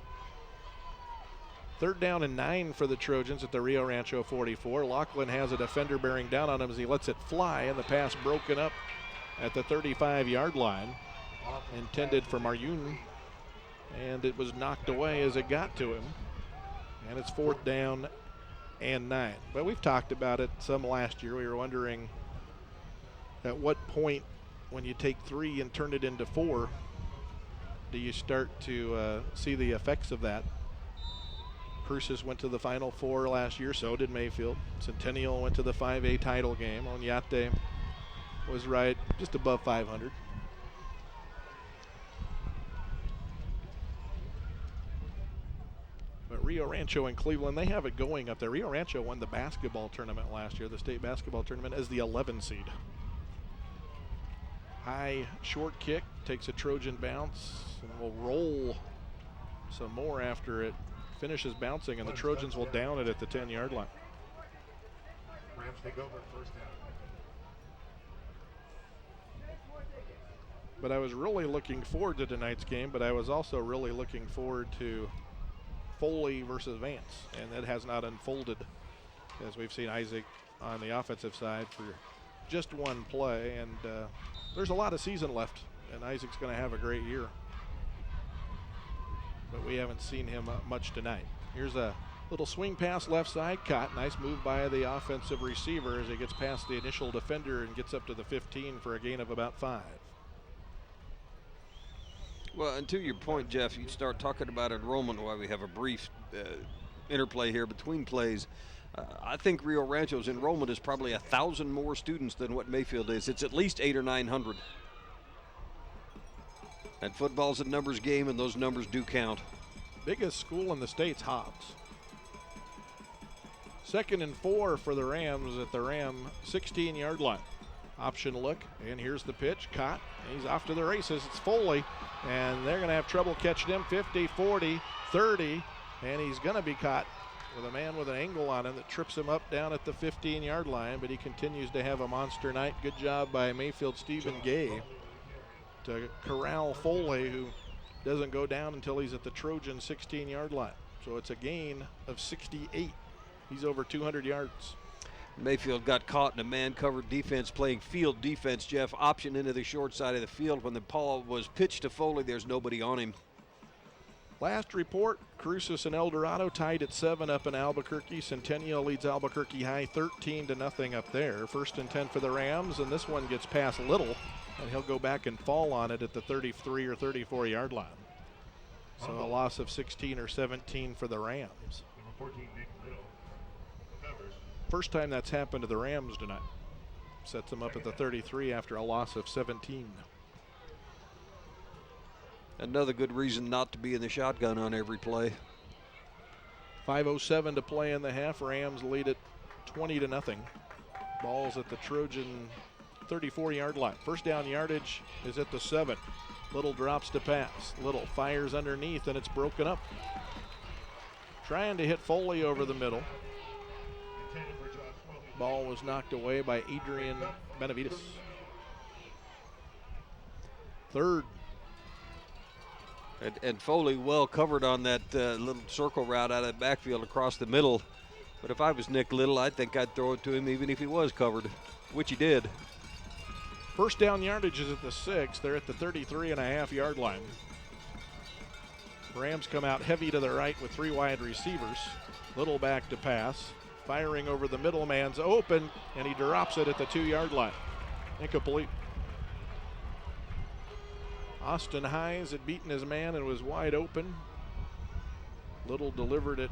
3rd down and 9 for the Trojans at the Rio Rancho 44. Lachlan has a defender bearing down on him as he lets it fly, and the pass broken up at the 35-yard line. Intended for Maryun, and it was knocked away as it got to him. And it's 4th down and 9. But we've talked about it some last year. We were wondering at what point, when you take 3 and turn it into 4, do you start to see the effects of that? Cruces went to the Final Four last year, so did Mayfield. Centennial went to the 5A title game. Onyate was right just above 500. But Rio Rancho and Cleveland, they have it going up there. Rio Rancho won the basketball tournament last year, the state basketball tournament, as the 11 seed. High short kick, takes a Trojan bounce, and will roll some more after it finishes bouncing, and the Trojans will down it at the 10-yard line. Rams take over 1st down. But I was really looking forward to tonight's game, but I was also really looking forward to Foley versus Vance, and that has not unfolded, as we've seen Isaac on the offensive side for just one play, and there's a lot of season left, and Isaac's going to have a great year. But we haven't seen him much tonight. Here's a little swing pass left side, caught. Nice move by the offensive receiver as he gets past the initial defender and gets up to the 15 for a gain of about 5. Well, and to your point, Jeff, you start talking about enrollment while we have a brief interplay here between plays. I think Rio Rancho's enrollment is probably 1,000 more students than what Mayfield is. It's at least 800 or 900. And football's a numbers game, and those numbers do count. Biggest school in the state's Hobbs. 2nd and 4 for the Rams at the Ram 16-yard line. Option look, and here's the pitch, caught. He's off to the races. It's Foley, and they're going to have trouble catching him. 50, 40, 30, and he's going to be caught with a man with an angle on him that trips him up down at the 15-yard line, but he continues to have a monster night. Good job by Mayfield Stephen Gay to corral Foley, who doesn't go down until he's at the Trojan 16-yard line. So it's a gain of 68. He's over 200 yards. Mayfield got caught in a man-covered defense playing field defense, Jeff. Option into the short side of the field. When the ball was pitched to Foley, there's nobody on him. Last report, Cruces and El Dorado tied at 7 up in Albuquerque. Centennial leads Albuquerque High 13-0 up there. 1st and 10 for the Rams, and this one gets past Little, and he'll go back and fall on it at the 33 or 34 yard line. So a loss of 16 or 17 for the Rams. Number 14, Nick Little. Covers. First time that's happened to the Rams tonight. Sets them up at the 33 after a loss of 17. Another good reason not to be in the shotgun on every play. 5:07 to play in the half. Rams lead it 20-0. Ball's at the Trojan 34-yard line. First down yardage is at the 7. Little drops to pass. Little fires underneath, and it's broken up. Trying to hit Foley over the middle. Ball was knocked away by Adrian Benavides. 3rd. And Foley well covered on that little circle route out of the backfield across the middle. But if I was Nick Little, I think I'd throw it to him even if he was covered, which he did. First down yardage is at the 6. They're at the 33.5-yard line. Rams come out heavy to the right with 3 wide receivers. Little back to pass. Firing over the middle, man's open, and he drops it at the 2-yard line. Incomplete. Austin Hines had beaten his man and was wide open. Little delivered it,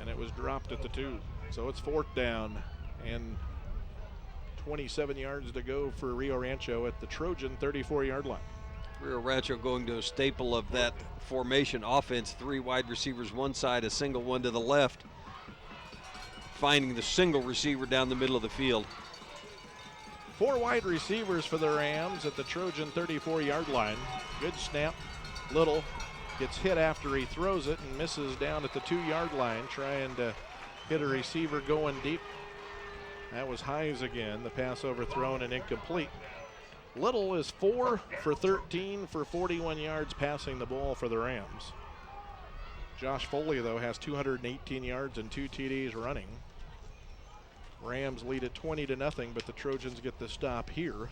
and it was dropped at the 2. So it's 4th down and 27 yards to go for Rio Rancho at the Trojan 34-yard line. Rio Rancho going to a staple of that formation offense. 3 wide receivers one side, a single one to the left. Finding the single receiver down the middle of the field. 4 wide receivers for the Rams at the Trojan 34-yard line. Good snap. Little gets hit after he throws it and misses down at the 2-yard line, trying to hit a receiver going deep. That was Hines again. The pass overthrown and incomplete. Little is 4 for 13 for 41 yards passing the ball for the Rams. Josh Foley, though, has 218 yards and 2 TDs running. Rams lead at 20-0, but the Trojans get the stop here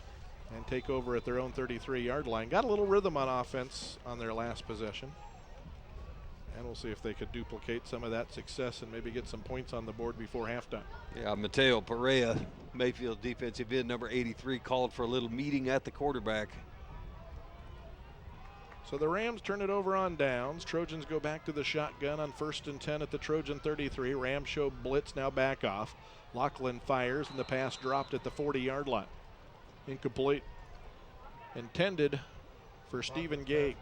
and take over at their own 33-yard line. Got a little rhythm on offense on their last possession. And we'll see if they could duplicate some of that success and maybe get some points on the board before halftime. Yeah, Mateo Perea, Mayfield defensive end, number 83, called for a little meeting at the quarterback. So the Rams turn it over on downs. Trojans go back to the shotgun on 1st and 10 at the Trojan 33. Rams show blitz, now back off. Lachlan fires, and the pass dropped at the 40-yard line. Incomplete. Intended for Stephen Gay.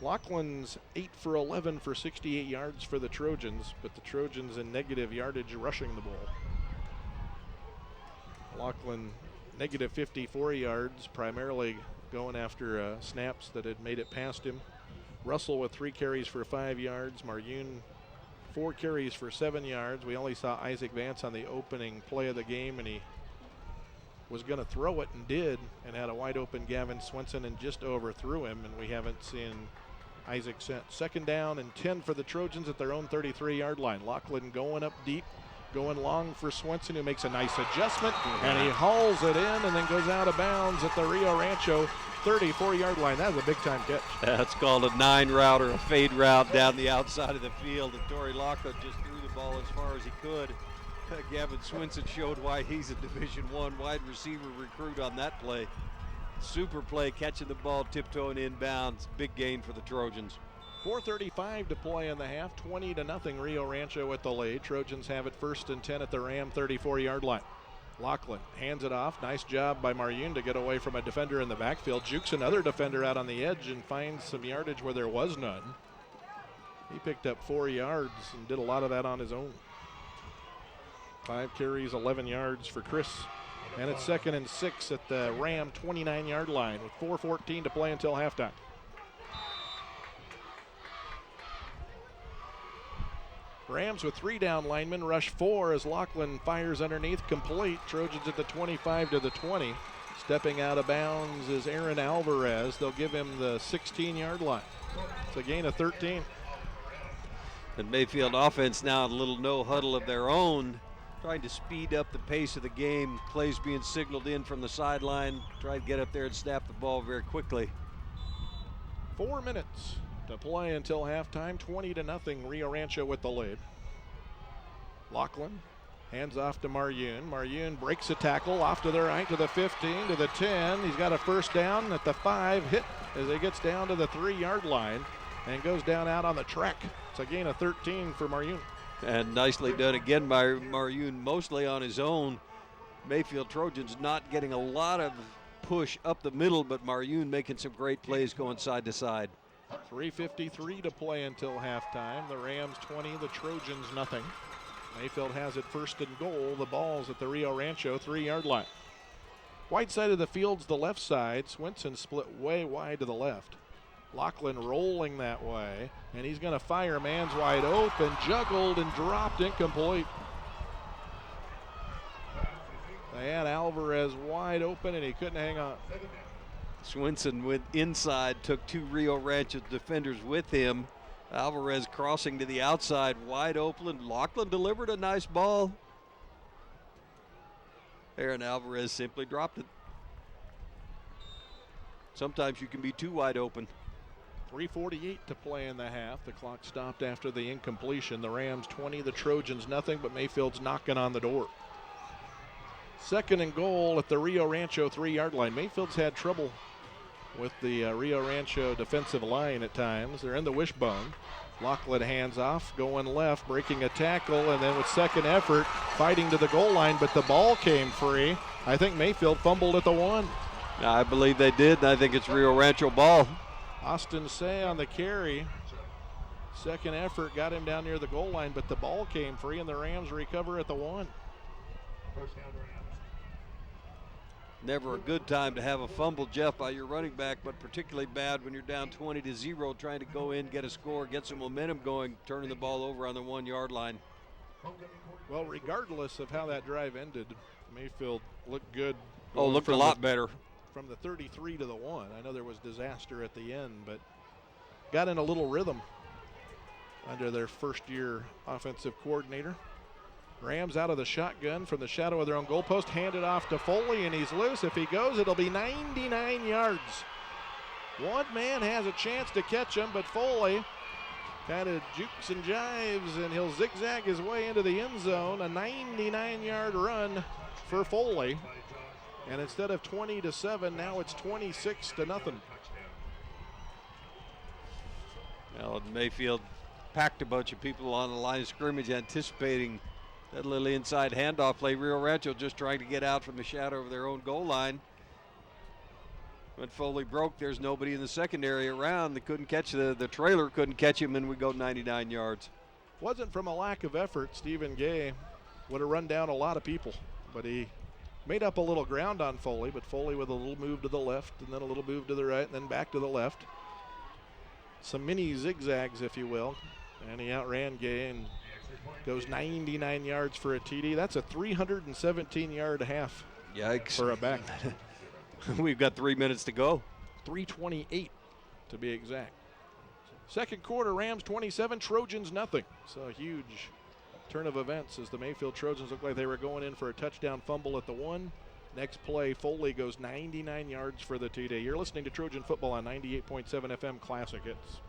Lachlan's 8 for 11 for 68 yards for the Trojans, but the Trojans in negative yardage rushing the ball. Lachlan negative 54 yards, primarily going after snaps that had made it past him. Russell with 3 carries for 5 yards. Marune 4 carries for 7 yards. We only saw Isaac Vance on the opening play of the game, and he was going to throw it and did, and had a wide open Gavin Swenson and just overthrew him, and we haven't seen Isaac since. 2nd down and 10 for the Trojans at their own 33-yard line. Lachlan going up deep, going long for Swenson, who makes a nice adjustment, and he hauls it in and then goes out of bounds at the Rio Rancho 34-yard line. That was a big-time catch. That's called a 9 route or a fade route down the outside of the field, and Torrey Lachlan just threw the ball as far as he could. Gavin Swenson showed why he's a Division I wide receiver recruit on that play. Super play, catching the ball, tiptoeing inbounds. Big gain for the Trojans. 4:35 to play in the half. 20-0 Rio Rancho at the lead. Trojans have it 1st and 10 at the Ram 34-yard line. Lachlan hands it off. Nice job by Marune to get away from a defender in the backfield. Jukes another defender out on the edge and finds some yardage where there was none. He picked up 4 yards and did a lot of that on his own. 5 carries, 11 yards for Chris. And it's 2nd and 6 at the Ram 29-yard line with 4:14 to play until halftime. Rams with 3 down linemen, rush 4 as Lachlan fires underneath, complete. Trojans at the 25 to the 20. Stepping out of bounds is Aaron Alvarez. They'll give him the 16-yard line. It's a gain of 13. And Mayfield offense now a little no huddle of their own, trying to speed up the pace of the game. Plays being signaled in from the sideline. Try to get up there and snap the ball very quickly. 4 minutes to play until halftime. 20-0 Rio Rancho with the lead. Lachlan hands off to Maryun. Maryun breaks a tackle off to the right, to the 15, to the 10. He's got a first down at the 5, hit as he gets down to the 3-yard line and goes down out on the track. It's a gain of 13 for Maryun. And nicely done again by Maryun, mostly on his own. Mayfield Trojans not getting a lot of push up the middle, but Maryun making some great plays going side to side. 3:53 to play until halftime. The Rams 20, the Trojans nothing. Mayfield has it first and goal. The ball's at the Rio Rancho 3-yard line. White side of the field's the left side. Swinson split way wide to the left. Lachlan rolling that way, and he's going to fire. Man's wide open, juggled and dropped, incomplete. They had Alvarez wide open, and he couldn't hang on. Swinson went inside, took 2 Rio Rancho defenders with him. Alvarez crossing to the outside, wide open. Lachlan delivered a nice ball. Aaron Alvarez simply dropped it. Sometimes you can be too wide open. 3:48 to play in the half. The clock stopped after the incompletion. The Rams 20, the Trojans nothing, but Mayfield's knocking on the door. Second and goal at the Rio Rancho 3-yard line. Mayfield's had trouble with the Rio Rancho defensive line at times. They're in the wishbone. Lachlan hands off, going left, breaking a tackle, and then with second effort, fighting to the goal line, but the ball came free. I think Mayfield fumbled at the 1. I believe they did, and I think it's Rio Rancho ball. Austin Say on the carry. Second effort got him down near the goal line, but the ball came free, and the Rams recover at the 1. First down Rams. Never a good time to have a fumble, Jeff, by your running back, but particularly bad when you're down 20-0, trying to go in, get a score, get some momentum going, turning the ball over on the 1-yard line. Well, regardless of how that drive ended, Mayfield looked good. Oh, looked a lot better. From the 33 to the 1. I know there was disaster at the end, but got in a little rhythm under their first-year offensive coordinator. Rams out of the shotgun from the shadow of their own goalpost, handed off to Foley, and he's loose. If he goes, it'll be 99 yards. One man has a chance to catch him, but Foley kind of jukes and jives, and he'll zigzag his way into the end zone. A 99-yard run for Foley. And instead of 20-7, now it's 26-0. Well, Mayfield packed a bunch of people on the line of scrimmage anticipating that little inside handoff play. Rio Rancho just trying to get out from the shadow of their own goal line. When Foley broke, there's nobody in the secondary around. They couldn't catch the trailer, couldn't catch him, and we go 99 yards. Wasn't from a lack of effort. Stephen Gay would have run down a lot of people, but he made up a little ground on Foley, but Foley with a little move to the left and then a little move to the right and then back to the left. Some mini zigzags, if you will, and he outran Gay and goes 99 yards for a TD. That's a 317-yard half. Yikes. For a back. We've got 3 minutes to go. 3:28 to be exact. Second quarter, Rams 27, Trojans nothing. So a huge turn of events as the Mayfield Trojans look like they were going in for a touchdown fumble at the 1. Next play, Foley goes 99 yards for the TD. You're listening to Trojan Football on 98.7 FM Classic Hits.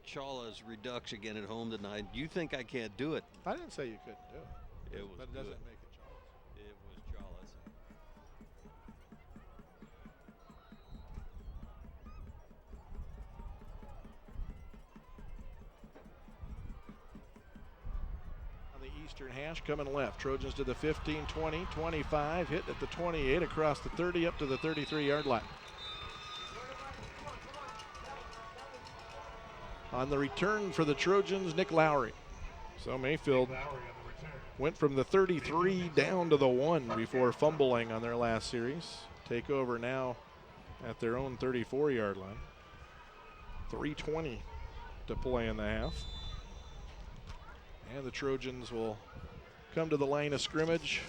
Chala's redux again at home tonight. You think I can't do it? I didn't say you couldn't do it. It was But it good. doesn't make it Charles. It was Chala's. On the Eastern hash coming left. Trojans to the 15, 20, 25, hit at the 28, across the 30, up to the 33-yard line. On the return for the Trojans, Nick Lowry. So Mayfield went from the 33 down to the 1 before fumbling on their last series. Take over now at their own 34-yard line. 3:20 to play in the half. And the Trojans will come to the line of scrimmage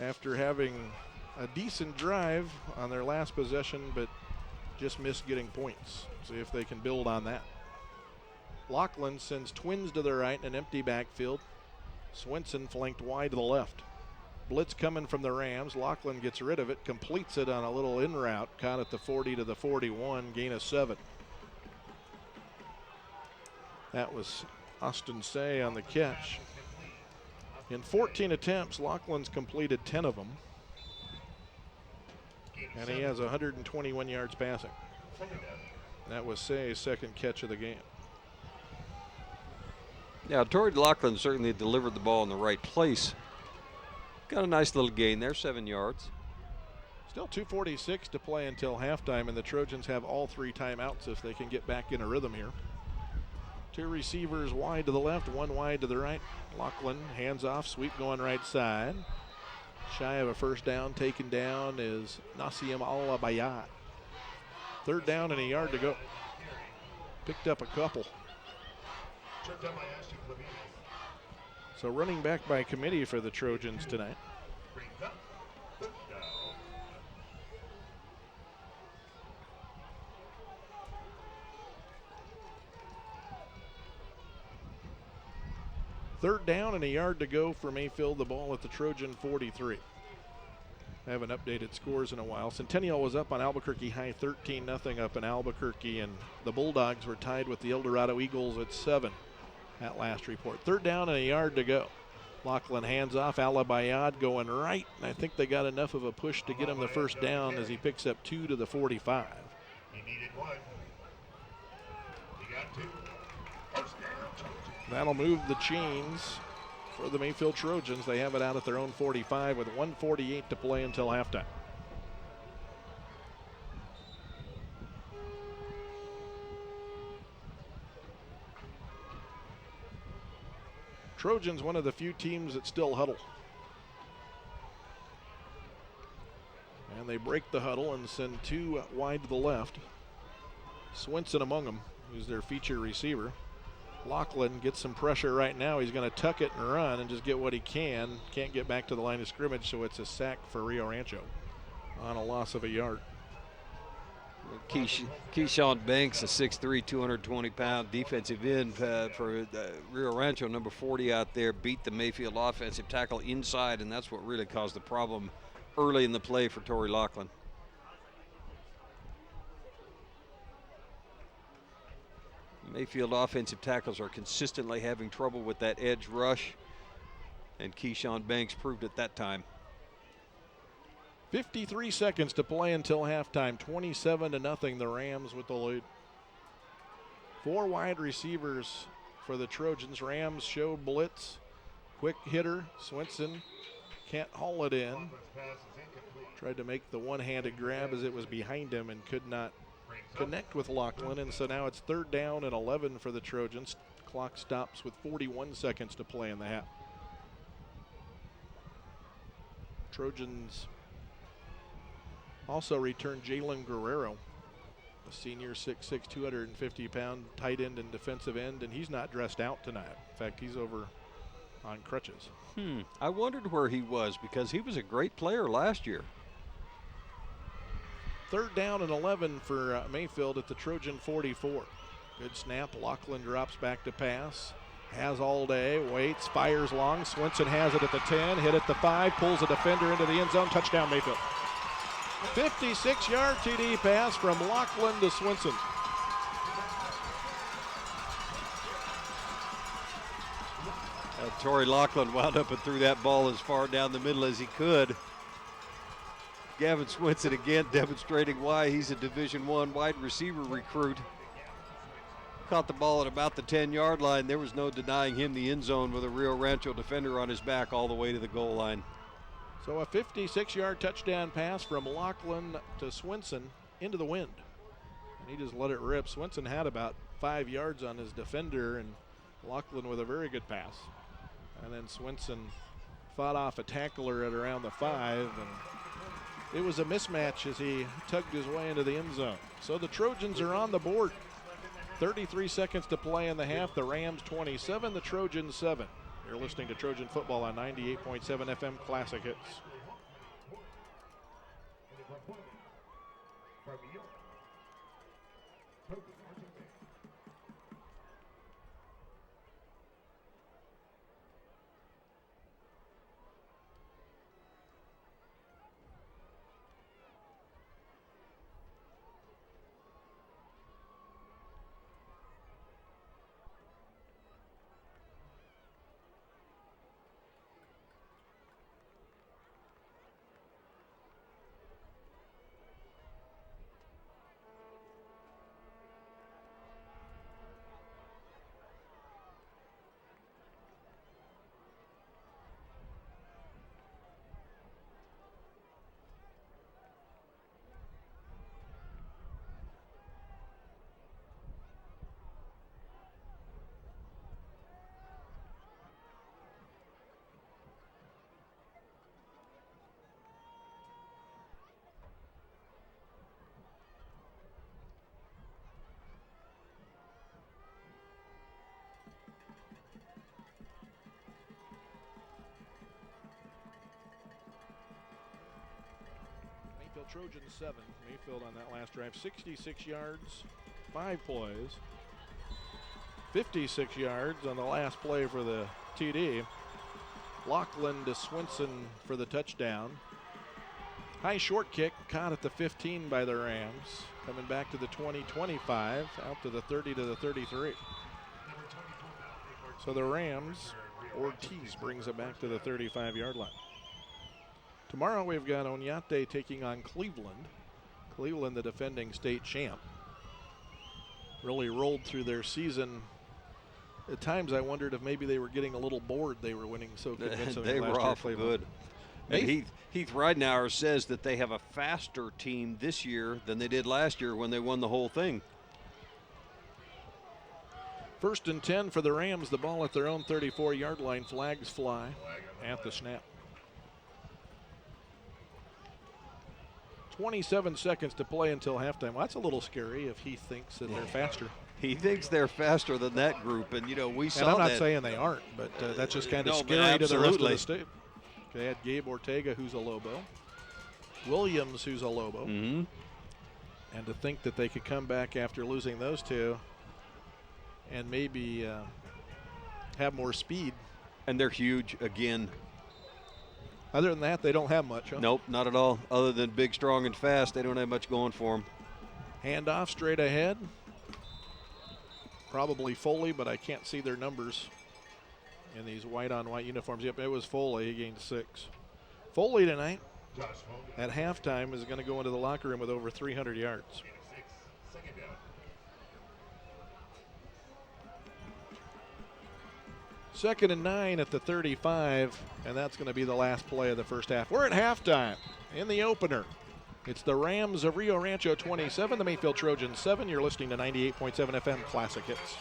after having a decent drive on their last possession, but just missed getting points. See if they can build on that. Lachlan sends twins to the right in an empty backfield. Swinson flanked wide to the left. Blitz coming from the Rams. Lachlan gets rid of it, completes it on a little in route, caught at the 40 to the 41, gain of 7. That was Austin Say on the catch. In 14 attempts, Lachlan's completed 10 of them. And he has 121 yards passing. That was Say's second catch of the game. Yeah, Torrey Lachlan certainly delivered the ball in the right place. Got a nice little gain there, 7 yards. Still 2:46 to play until halftime, and the Trojans have all 3 timeouts if they can get back in a rhythm here. 2 receivers wide to the left, 1 wide to the right. Lachlan hands off, sweep going right side. Shy of a first down, taken down is Nassim Al-Bayat. 3rd down and a yard to go. Picked up a couple. So running back by committee for the Trojans tonight. Third down and a yard to go for Mayfield. The ball at the Trojan 43. I haven't updated scores in a while. Centennial was up on Albuquerque High 13-0 up in Albuquerque, and the Bulldogs were tied with the El Dorado Eagles at 7 at last report. 3rd down and a yard to go. Lachlan hands off. Al-Bayad going right, and I think they got enough of a push to get him the first down as he picks up 2 to the 45. He needed 1. He got 2. First down. That'll move the chains for the Mayfield Trojans. They have it out at their own 45 with 1:48 to play until halftime. Trojans, one of the few teams that still huddle. And they break the huddle and send 2 wide to the left. Swinson among them, who's their feature receiver. Lachlan gets some pressure right now. He's going to tuck it and run and just get what he can. Can't get back to the line of scrimmage, so it's a sack for Rio Rancho on a loss of a yard. Keyshawn Banks, a 6'3", 220-pound defensive end for Rio Rancho, number 40 out there, beat the Mayfield offensive tackle inside, and that's what really caused the problem early in the play for Torrey Lachlan. Mayfield offensive tackles are consistently having trouble with that edge rush, and Keyshawn Banks proved it that time. 53 seconds to play until halftime. 27-0, the Rams with the lead. 4 wide receivers for the Trojans. Rams show blitz. Quick hitter, Swinson can't haul it in. Tried to make the one-handed grab as it was behind him and could not connect with Lachlan, and so now it's 3rd down and 11 for the Trojans. Clock stops with 41 seconds to play in the half. Trojans also return Jalen Guerrero, a senior 6'6", 250-pound tight end and defensive end, and he's not dressed out tonight. In fact, he's over on crutches. I wondered where he was because he was a great player last year. 3rd down and 11 for Mayfield at the Trojan 44. Good snap. Lachlan drops back to pass. Has all day. Waits. Fires long. Swinson has it at the 10. Hit at the 5. Pulls a defender into the end zone. Touchdown Mayfield. 56-yard TD pass from Lachlan to Swinson. Torrey Lachlan wound up and threw that ball as far down the middle as he could. Gavin Swinson again demonstrating why he's a Division I wide receiver recruit. caught the ball at about the 10-yard line. There was no denying him the end zone with a Rio Rancho defender on his back all the way to the goal line. So a 56-yard touchdown pass from Lachlan to Swinson into the wind. And he just let it rip. Swinson had about 5 yards on his defender, and Lachlan with a very good pass. And then Swinson fought off a tackler at around the 5, and it was a mismatch as he tugged his way into the end zone. So the Trojans are on the board. 33 seconds to play in the half. The Rams 27, the Trojans 7. You're listening to Trojan Football on 98.7 FM Classic Hits. Mayfield Trojans 7. Mayfield on that last drive, 66 yards, 5 plays. 56 yards on the last play for the TD. Lachlan to Swinson for the touchdown. High short kick caught at the 15 by the Rams. Coming back to the 20, 25, out to the 30 to the 33. So the Rams, Ortiz brings it back to the 35-yard line. Tomorrow we've got Oñate taking on Cleveland. Cleveland, the defending state champ. Really rolled through their season. At times I wondered if maybe they were getting a little bored. They were winning so convincingly. They were awful good. And Heath Ridenauer says that they have a faster team this year than they did last year when they won the whole thing. 1st and 10 for the Rams. The ball at their own 34-yard line. Flags fly at the snap. 27 seconds to play until halftime. Well, that's a little scary if he thinks that they're faster. He thinks they're faster than that group, and we saw that. And I'm not saying they aren't, but that's just kind of scary to the rest of the state. They had Gabe Ortega, who's a Lobo. Williams, who's a Lobo. Mm-hmm. And to think that they could come back after losing those two and maybe have more speed. And they're huge again. Other than that, they don't have much, huh? Nope, not at all. Other than big, strong, and fast, they don't have much going for them. Handoff straight ahead. Probably Foley, but I can't see their numbers in these white-on-white uniforms. Yep, it was Foley. He gained 6. Foley tonight at halftime is going to go into the locker room with over 300 yards. Second and 9 at the 35, and that's going to be the last play of the first half. We're at halftime in the opener. It's the Rams of Rio Rancho 27, the Mayfield Trojans 7. You're listening to 98.7 FM Classic Hits.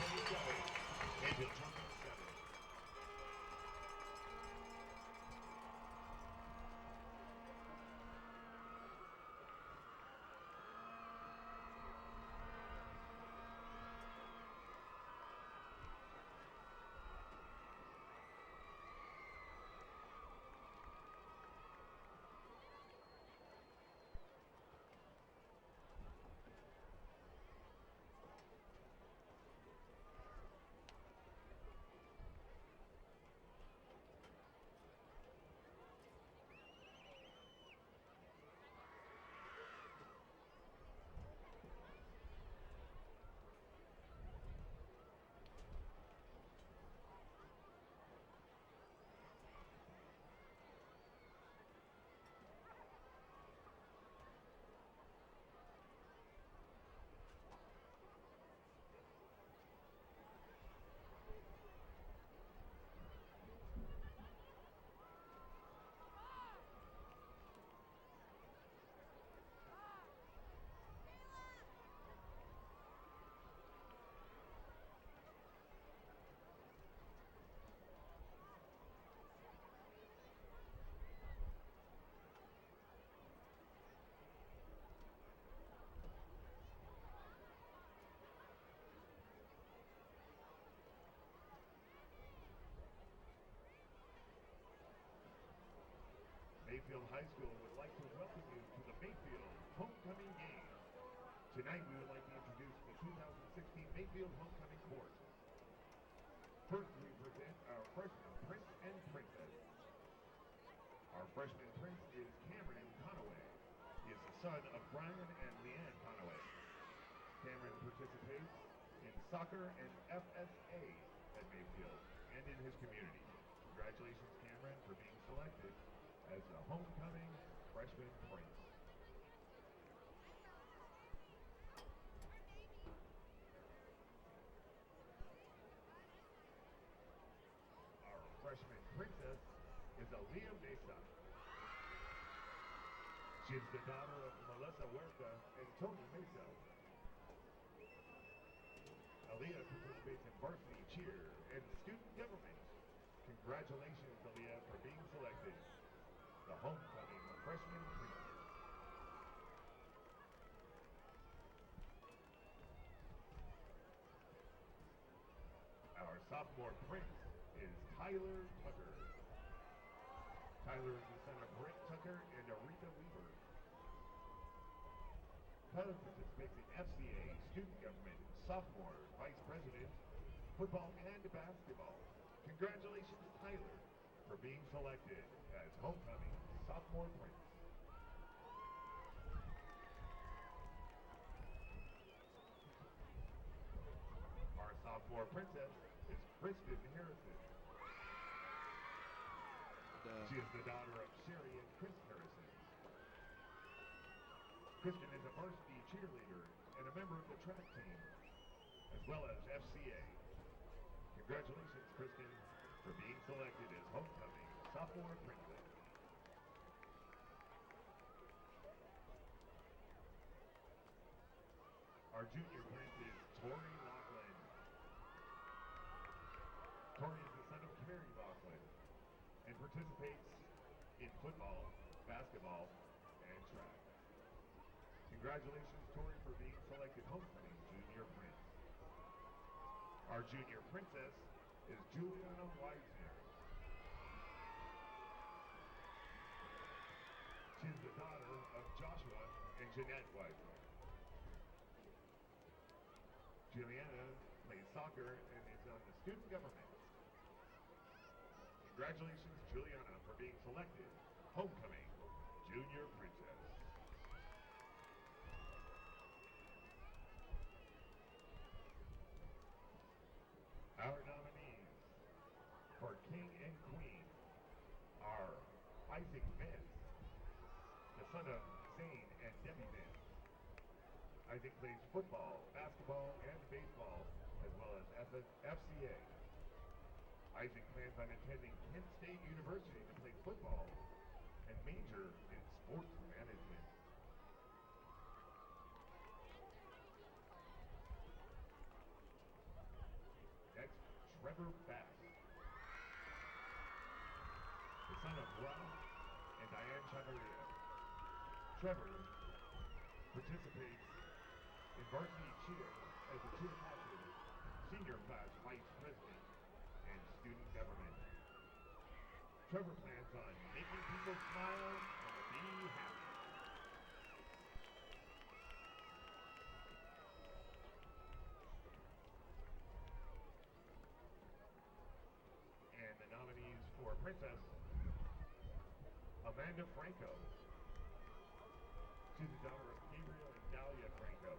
Mayfield High School would like to welcome you to the Mayfield Homecoming Game. Tonight we would like to introduce the 2016 Mayfield Homecoming Court. First we present our freshman Prince and Princess. Our freshman Prince is Cameron Conaway. He is the son of Brian and Leanne Conaway. Cameron participates in soccer and FSA at Mayfield and in his community. Congratulations, Cameron, for being selected as the homecoming freshman Prince. Our freshman princess is Aaliyah Mesa. She is the daughter of Melissa Huerta and Tony Mesa. Aaliyah participates in varsity cheer and student government. Congratulations, Aaliyah, for being selected the homecoming freshman princess. Our sophomore prince is Tyler Tucker. Tyler is the son of Brent Tucker and Aretha Weaver. Tyler participates in FCA, student government, sophomore, vice president, football, and basketball. Congratulations, Tyler, for being selected as homecoming sophomore prince. Our sophomore princess is Kristen Harrison. She is the daughter of Sherry and Chris Harrison. Kristen is a varsity cheerleader and a member of the track team, as well as FCA. Congratulations, Kristen, for being selected as homecoming sophomore princess. Our junior prince is Tori Laughlin. Tori is the son of Carrie Laughlin and participates in football, basketball, and track. Congratulations, Tori, for being selected homecoming junior prince. Our junior princess is Juliana Weisner. She is the daughter of Joshua and Jeanette Weisner. Juliana plays soccer and is on the student government. Congratulations, Juliana, for being selected homecoming junior princess. Our nominees for King and Queen are Isaac Vance, the son of Zane and Debbie Vance. Isaac plays football, basketball, and baseball, as well as FCA. Isaac plans on attending Kent State University to play football and major in sports management. Next, Trevor Bass, the son of Ralph and Diane Chavaria. Trevor participates in varsity cheer as a cheer captain, senior class vice president, and student government. Trevor plans on making people smile and be happy. And the nominees for Princess, Amanda Franco. She's the daughter of Gabriel and Dahlia Franco.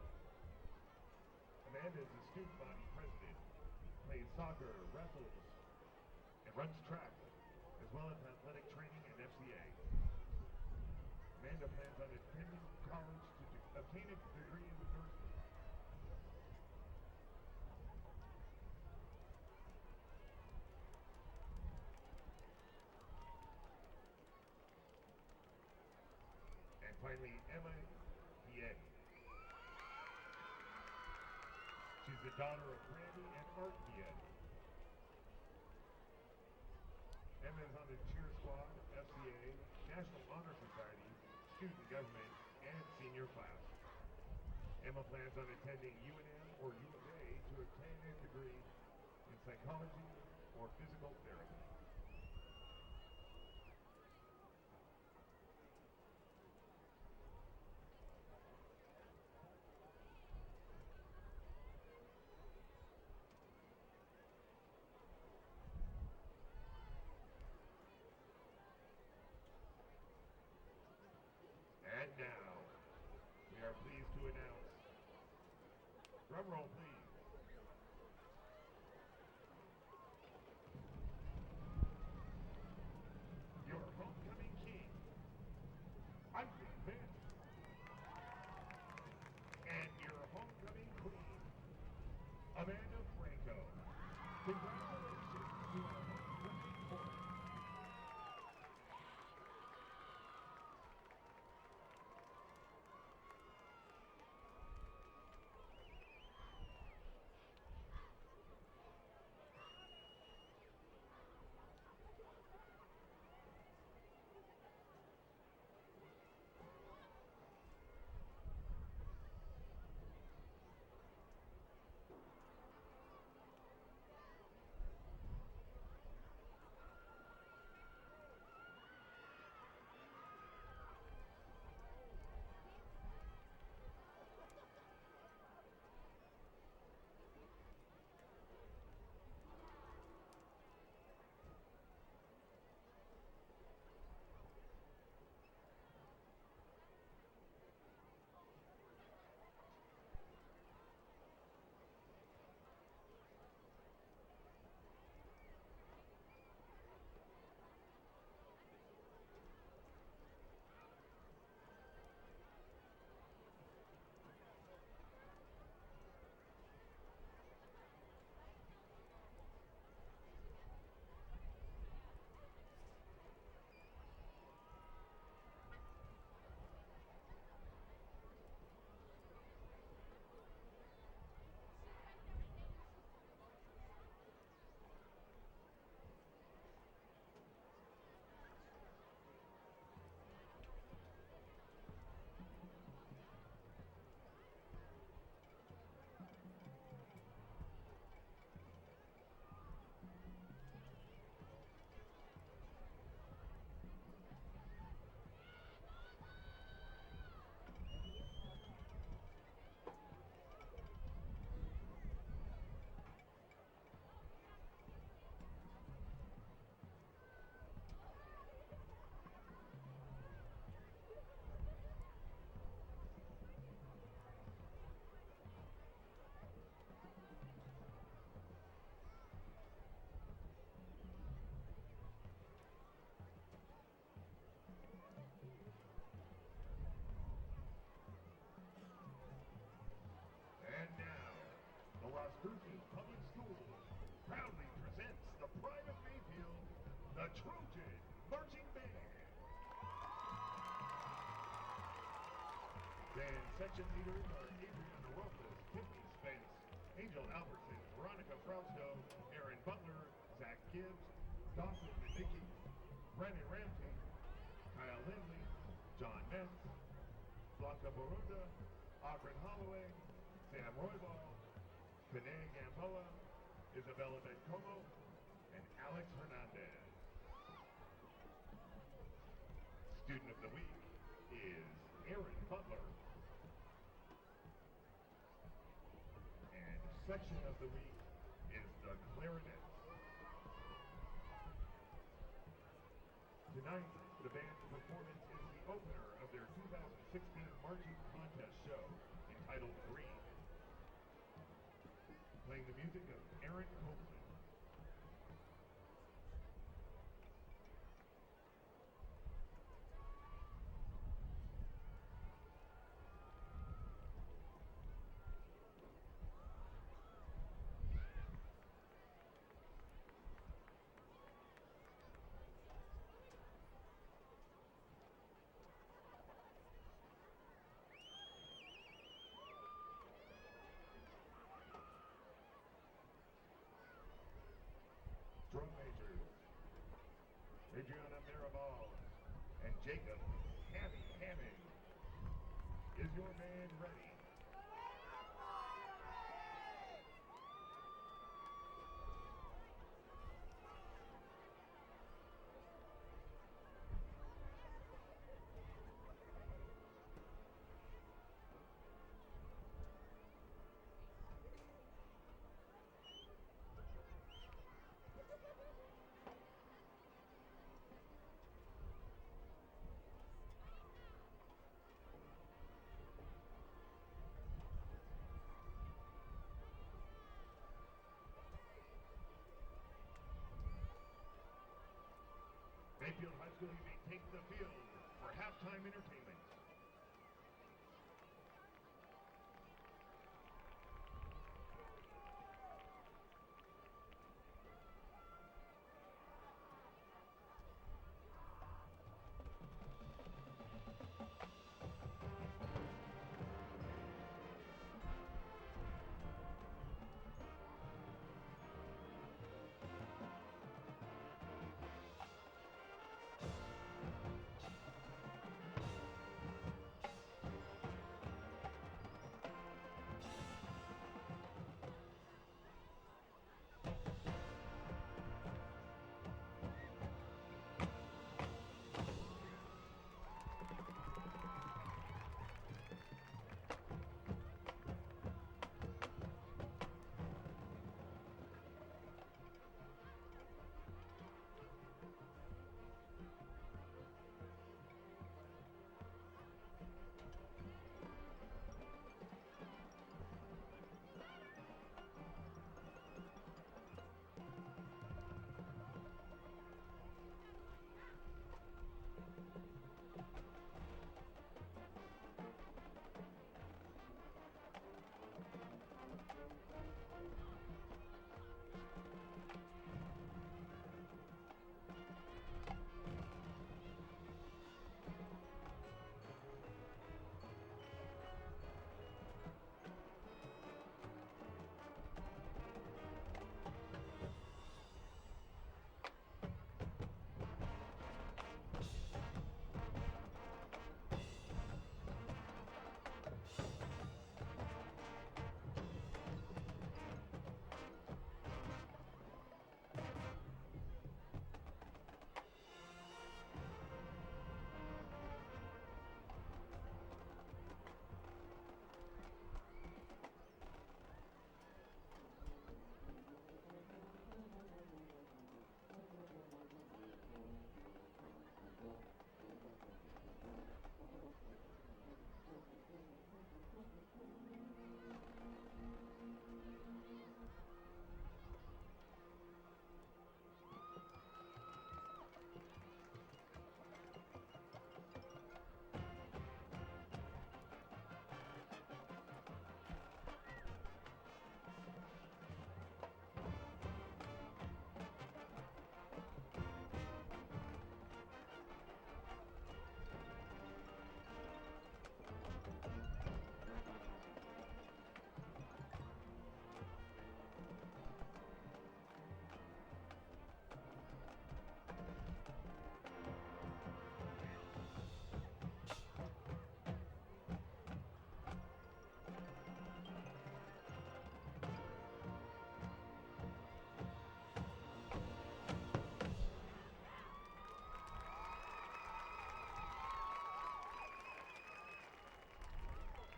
Amanda is the student body president, plays soccer, wrestles, and runs track, as well as athletic training and FCA. Amanda plans on attending college to obtain a degree in nursing. And finally, Emma Hiet. She's the daughter of Randy and Art Hiet. Emma is on the cheer squad, FCA, National Honor Society, student government, and senior class. Emma plans on attending UNM or U of A to obtain a degree in psychology or physical therapy. Drum roll, please. Your homecoming king, Isaac Vince. And your homecoming queen, Amanda Franco. Congratulations to our homecoming court. And now, the Las Cruces Public Schools proudly presents the pride of Mayfield, the Trojan Marching Band. Band section leaders are Adriana Rosas, Tiffany Spence, Angel Albertson, Veronica Frausto, Aaron Butler, Zach Gibbs, Dawson Minicki, Brandon Ramsey, Kyle Lindley, John Metz, Blanca Baruta, Aubrey Holloway, Sam Roybal, Pinay Gamboa, Isabella Bencomo, and Alex Hernandez. Student of the Week is Aaron Butler. And Section of the Week is the Clarinet. Tonight, the band's performance is the opener of their 2016 marching contest show entitled Green. Playing the music of Aaron Copeland. Drum majors, Adriana Mirabal and Jacob Hammy Hammond. Is your band ready? Quickly they take the field for halftime entertainment.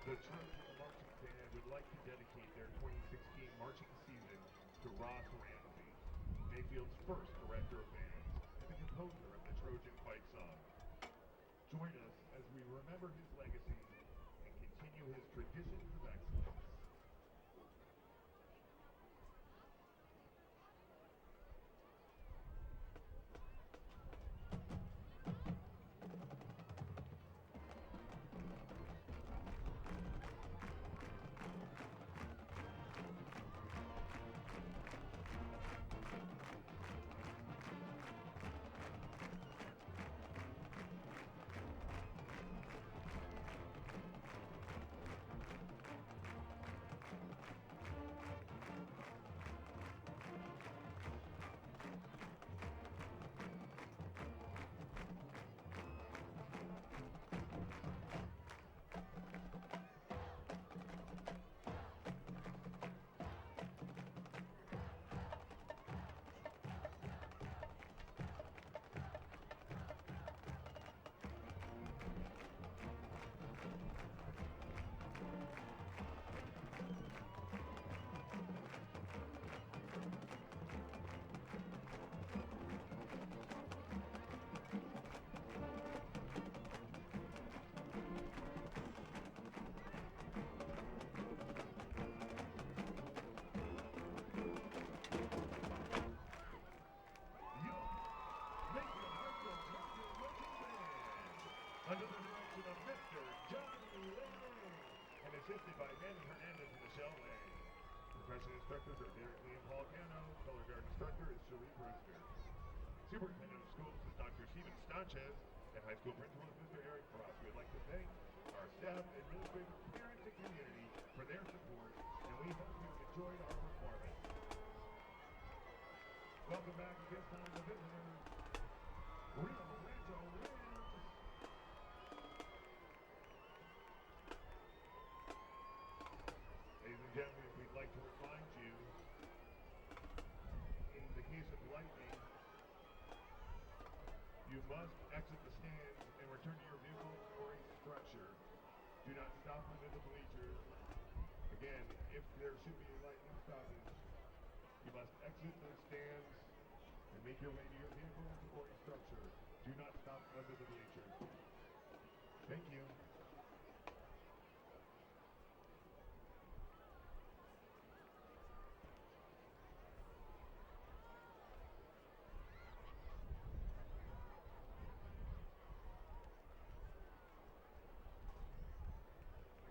The Trojans marching band would like to dedicate their 2016 marching season to Ross Ramsey, Mayfield's first director of bands and the composer of the Trojan fight song. Join us as we remember his legacy and continue his traditions of excellence. Mr. Johnny Lane, and assisted by Manny Hernandez and Michelle Lane. Professional instructors are Derek Lee and Paul Cano. Color guard instructor is Cherie Brewster. Superintendent of schools is Dr. Steven Sanchez, and high school principal is Mr. Eric Frost. We'd like to thank our staff, administrators, parents, and community for their support, and we hope you enjoyed our performance. Welcome back at this time, the visitors, Rio Rancho Rams. Ladies and gentlemen, we'd like to remind you, in the case of lightning, you must exit the stands and return to your vehicle or a structure. Do not stop under the bleachers. Again, if there should be a lightning stoppage, you must exit the stands and make your way to your vehicle or a structure. Do not stop under the bleachers. Thank you.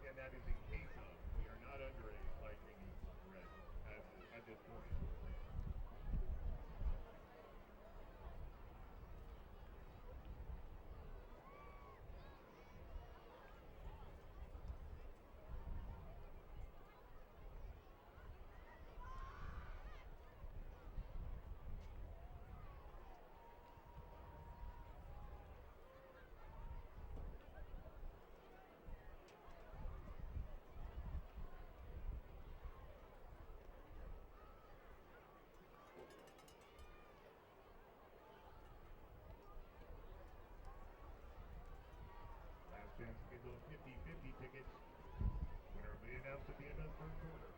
Again, that is in case of. We are not under a lightning threat at this point. Last chance to get those 50-50 tickets. Winner will be announced at the end of the third quarter.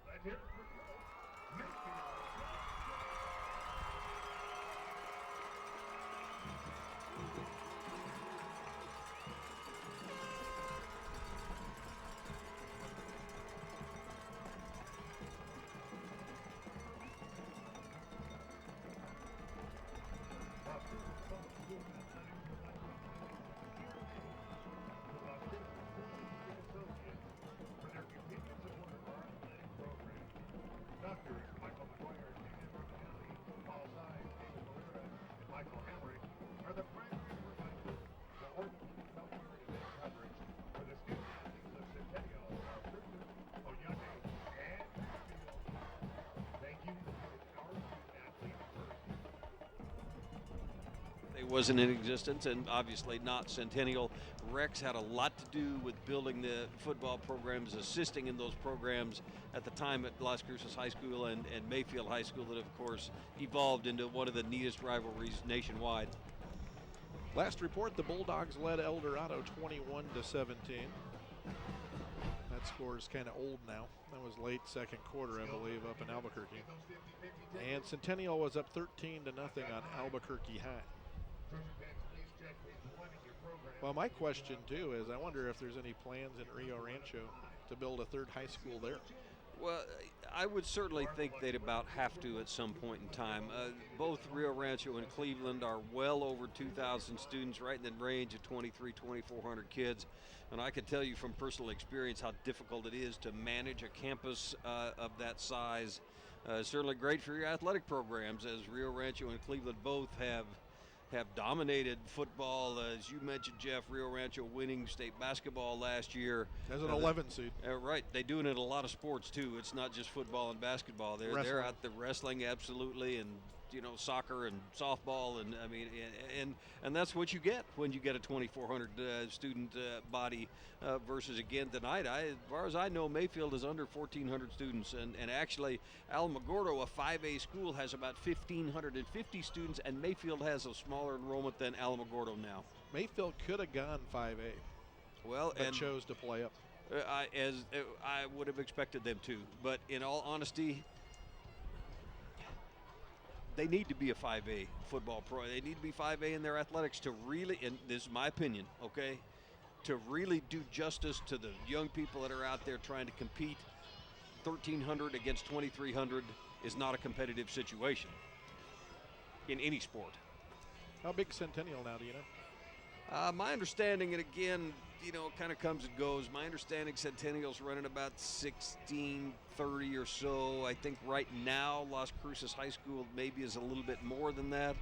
Let's hear it for Mayfield. Doctors Michael McGuire, David Rockinelli, Paul Sides, David Valera, and Michael Hamrick are the primary providers for orthopedic healthcare and event coverage for the student athletes of Centennial, our Christian, Oyate, and Mayfield. Thank you for putting our student athletes first. They wasn't in existence, and obviously not Centennial. Rex had a lot to do with building the football programs, assisting in those programs at the time at Las Cruces High School and Mayfield High School that, of course, evolved into one of the neatest rivalries nationwide. Last report, the Bulldogs led El Dorado 21-17. That score is kind of old now. That was late second quarter, I believe, up in Albuquerque. And Centennial was up 13-0 on Albuquerque High. Well, my question, too, is I wonder if there's any plans in Rio Rancho to build a third high school there. Well, I would certainly think they'd about have to at some point in time. Both Rio Rancho and Cleveland are well over 2,000 students, right in the range of 2,400 kids. And I can tell you from personal experience how difficult it is to manage a campus of that size. Certainly great for your athletic programs, as Rio Rancho and Cleveland both have dominated football. As you mentioned, Jeff, Rio Rancho winning state basketball last year. As an 11 seed. Right. They do it in a lot of sports, too. It's not just football and basketball. They're out there wrestling, absolutely, and, soccer and softball. And, I mean, and that's what you get when you get a 2,400 student body versus, again, tonight. As far as I know, Mayfield is under 1,400 students. And actually, Alamogordo, a 5A school, has about 1,550 students, and Mayfield has a smaller enrollment than Alamogordo now. Mayfield could have gone 5A. Well, but chose to play up. I would have expected them to. But in all honesty, they need to be a 5A football pro. They need to be 5A in their athletics to really, and this is my opinion, okay, to really do justice to the young people that are out there trying to compete. 1,300 against 2,300 is not a competitive situation in any sport. How big Centennial now, do you know? My understanding, and again, you know, it kind of comes and goes. My understanding, Centennial's running about 1630 or so. I think right now Las Cruces High School maybe is a little bit more than that.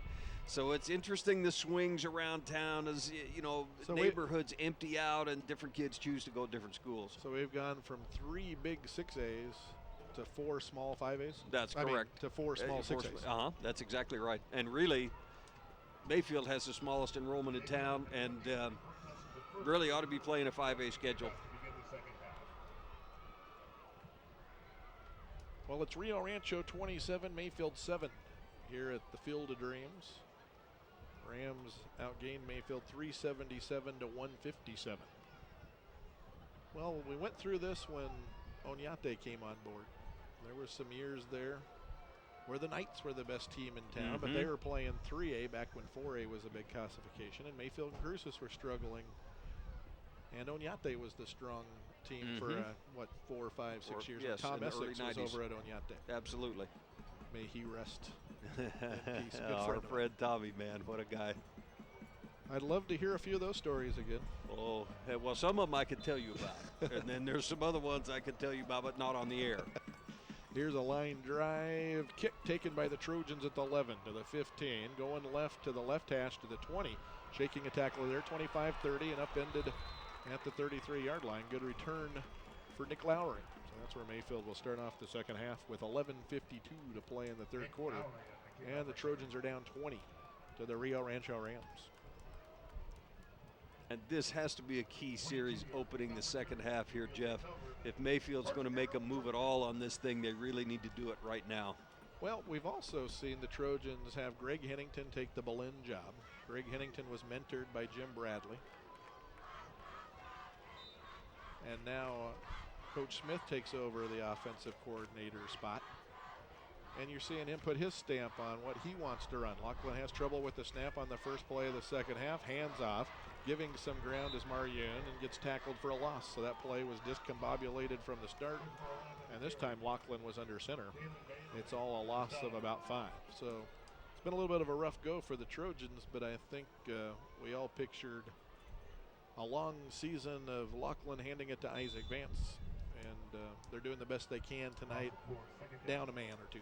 So it's interesting the swings around town as, you know, so neighborhoods empty out and different kids choose to go to different schools. So we've gone from 3 big 6As to 4 small 5As? That's correct. To 4 small 6As. That's exactly right. And really, Mayfield has the smallest enrollment in town and really ought to be playing a 5A schedule. Well, it's Rio Rancho 27, Mayfield 7 here at the Field of Dreams. Rams outgained Mayfield 377 to 157. Well, we went through this when Oñate came on board. There were some years there where the Knights were the best team in town, but they were playing 3A back when 4A was a big classification, and Mayfield and Cruces were struggling. And Oñate was the strong team for, 4, 5, 6 years. Yes, Tom Essex was 90s. over at Oñate. Absolutely. May he rest in peace. Our friend Tommy, man, what a guy. I'd love to hear a few of those stories again. Oh, well, some of them I could tell you about. And then there's some other ones I could tell you about, but not on the air. Here's a line drive kick taken by the Trojans at the 11 to the 15. Going left to the left hash to the 20. Shaking a tackler there, 25-30, and upended at the 33-yard line. Good return for Nick Lowry. So that's where Mayfield will start off the second half with 11:52 to play in the third quarter. And the Trojans are down 20 to the Rio Rancho Rams. And this has to be a key series opening the second half here, Jeff. If Mayfield's going to make a move at all on this thing, they really need to do it right now. Well, we've also seen the Trojans have Greg Hennington take the Belen job. Greg Hennington was mentored by Jim Bradley. And now Coach Smith takes over the offensive coordinator spot. And you're seeing him put his stamp on what he wants to run. Lachlan has trouble with the snap on the first play of the second half. Hands off. Giving some ground is Marion and gets tackled for a loss. So that play was discombobulated from the start. And this time Lachlan was under center. It's all a loss of about 5. So it's been a little bit of a rough go for the Trojans, but I think we all pictured a long season of Lachlan handing it to Isaac Vance. And they're doing the best they can tonight, down a man or two.